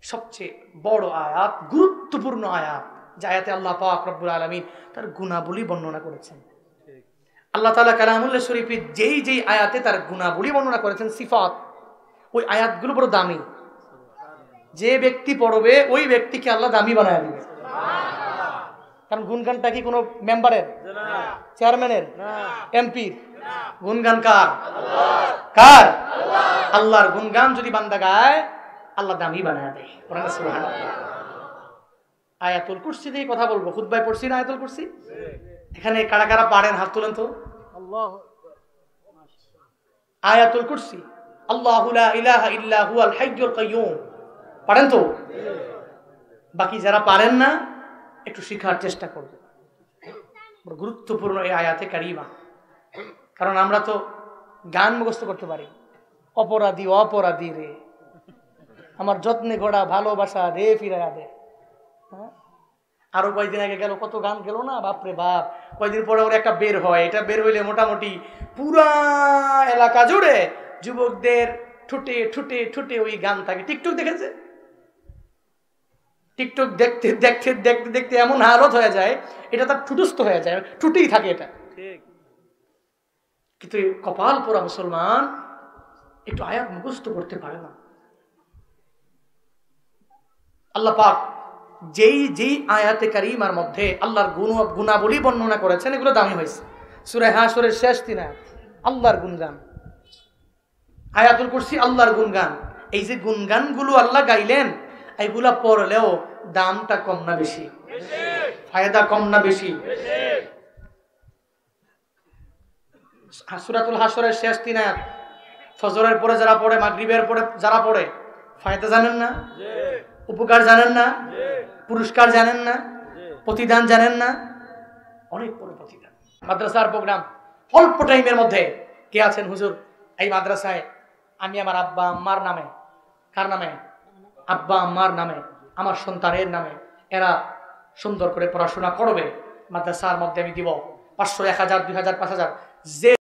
সবচেয়ে বড় আয়াত, গুরুত্বপূর্ণ আয়াত, যে আয়াতে আল্লাহ পাক রব্বুল আলামিন তার গুণাবলী বর্ণনা করেছেন। আল্লাহ তাআলা কালামুল্লাহ শরীফে যেই যেই আয়াতে তার গুণাবলী বর্ণনা করেছেন, সিফাত, ওই আয়াতগুলো বড় দামি। যে ব্যক্তি পড়বে ওই ব্যক্তিকে আল্লাহ দামি বানায় দিবে। কারণ গুণগানটা কি কোনো মেম্বারের, চেয়ারম্যানের, এমপির? গুণগান কার? কার? আল্লাহর গুণগান যদি বান্দা গায় আল্লাহ দামি বানায় দেয়। সুবহানাল্লাহ। আয়াতুল কুরসি দিয়ে কথা বলবো। খুতবায় পড়ছি না আয়াতুল কুরসি? এখানে কারা কারা পারেন হাত তুলেন তো। আয়াতুল কুরসি, আল্লাহু লা ইলাহা ইল্লা হুয়াল হাইয়ুল কাইয়্যুম, পারেন তো? বাকি যারা পারেন না একটু শেখার চেষ্টা করবেন। বড় গুরুত্বপূর্ণ এই আয়াতে কারিমা। কারণ আমরা তো গান মুখস্থ করতে পারি, অপরাধী অপরাধী রে, আমার যত্নে গড়া ভালোবাসা রে ফিরাইয়া দে। আরো কয়েকদিন আগে গেল, কত গান গেল না, বাপরে বাপ। কয়েকদিন পরে ওর একটা বের হয়, এটা বের হইলে মোটামুটি পুরা এলাকা জুড়ে যুবকদের ঠুটে ঠুটে ঠুটে ওই গান থাকে। টিকটক দেখেছে? টিকটক দেখতে দেখতে দেখতে দেখতে এমন হালত হয়ে যায়, এটা তার ঠুটস্থ হয়ে যায়, ঠুটেই থাকে এটা। কিন্তু কপাল পোড়া মুসলমান একটু আয়াত মুখস্থ করতে পারে না। আল্লাহ পাক যেই যেই আয়াতে কারিমার মধ্যে আল্লাহর গুণাবলী বর্ণনা করেছেন এগুলো দামি হয়েছে। সূরা হাশরের শেষ 3 আয়াত আল্লাহর গুণগান, আয়াতুল কুরসি আল্লাহর গুণগান। এই যে গুণগানগুলো আল্লাহ গাইলেন, এইগুলা পড়লেও দামটা কম না বেশি? ফায়দা কম না বেশি? সূরাতুল হাশরের শেষ 3 আয়াত, ফজরের পরে যারা পড়ে, মাগরিবের পরে যারা পড়ে, ফায়দা জানেন না? উপকার জানেন না? পুরস্কার জানেন না? প্রতিদান জানেন না? অনেক বড় প্রতিদান। মাদ্রাসার প্রোগ্রাম অল্প টাইমের মধ্যে কে আছেন হুজুর এই মাদ্রাসায় আমি আমার আব্বা আম্মার নামে, কার নামে? আব্বা আম্মার নামে, আমার সন্তানের নামে এরা সুন্দর করে পড়াশোনা করবে, মাদ্রাসার মধ্যে আমি দিব 500, 1000, 2000, 5000, যে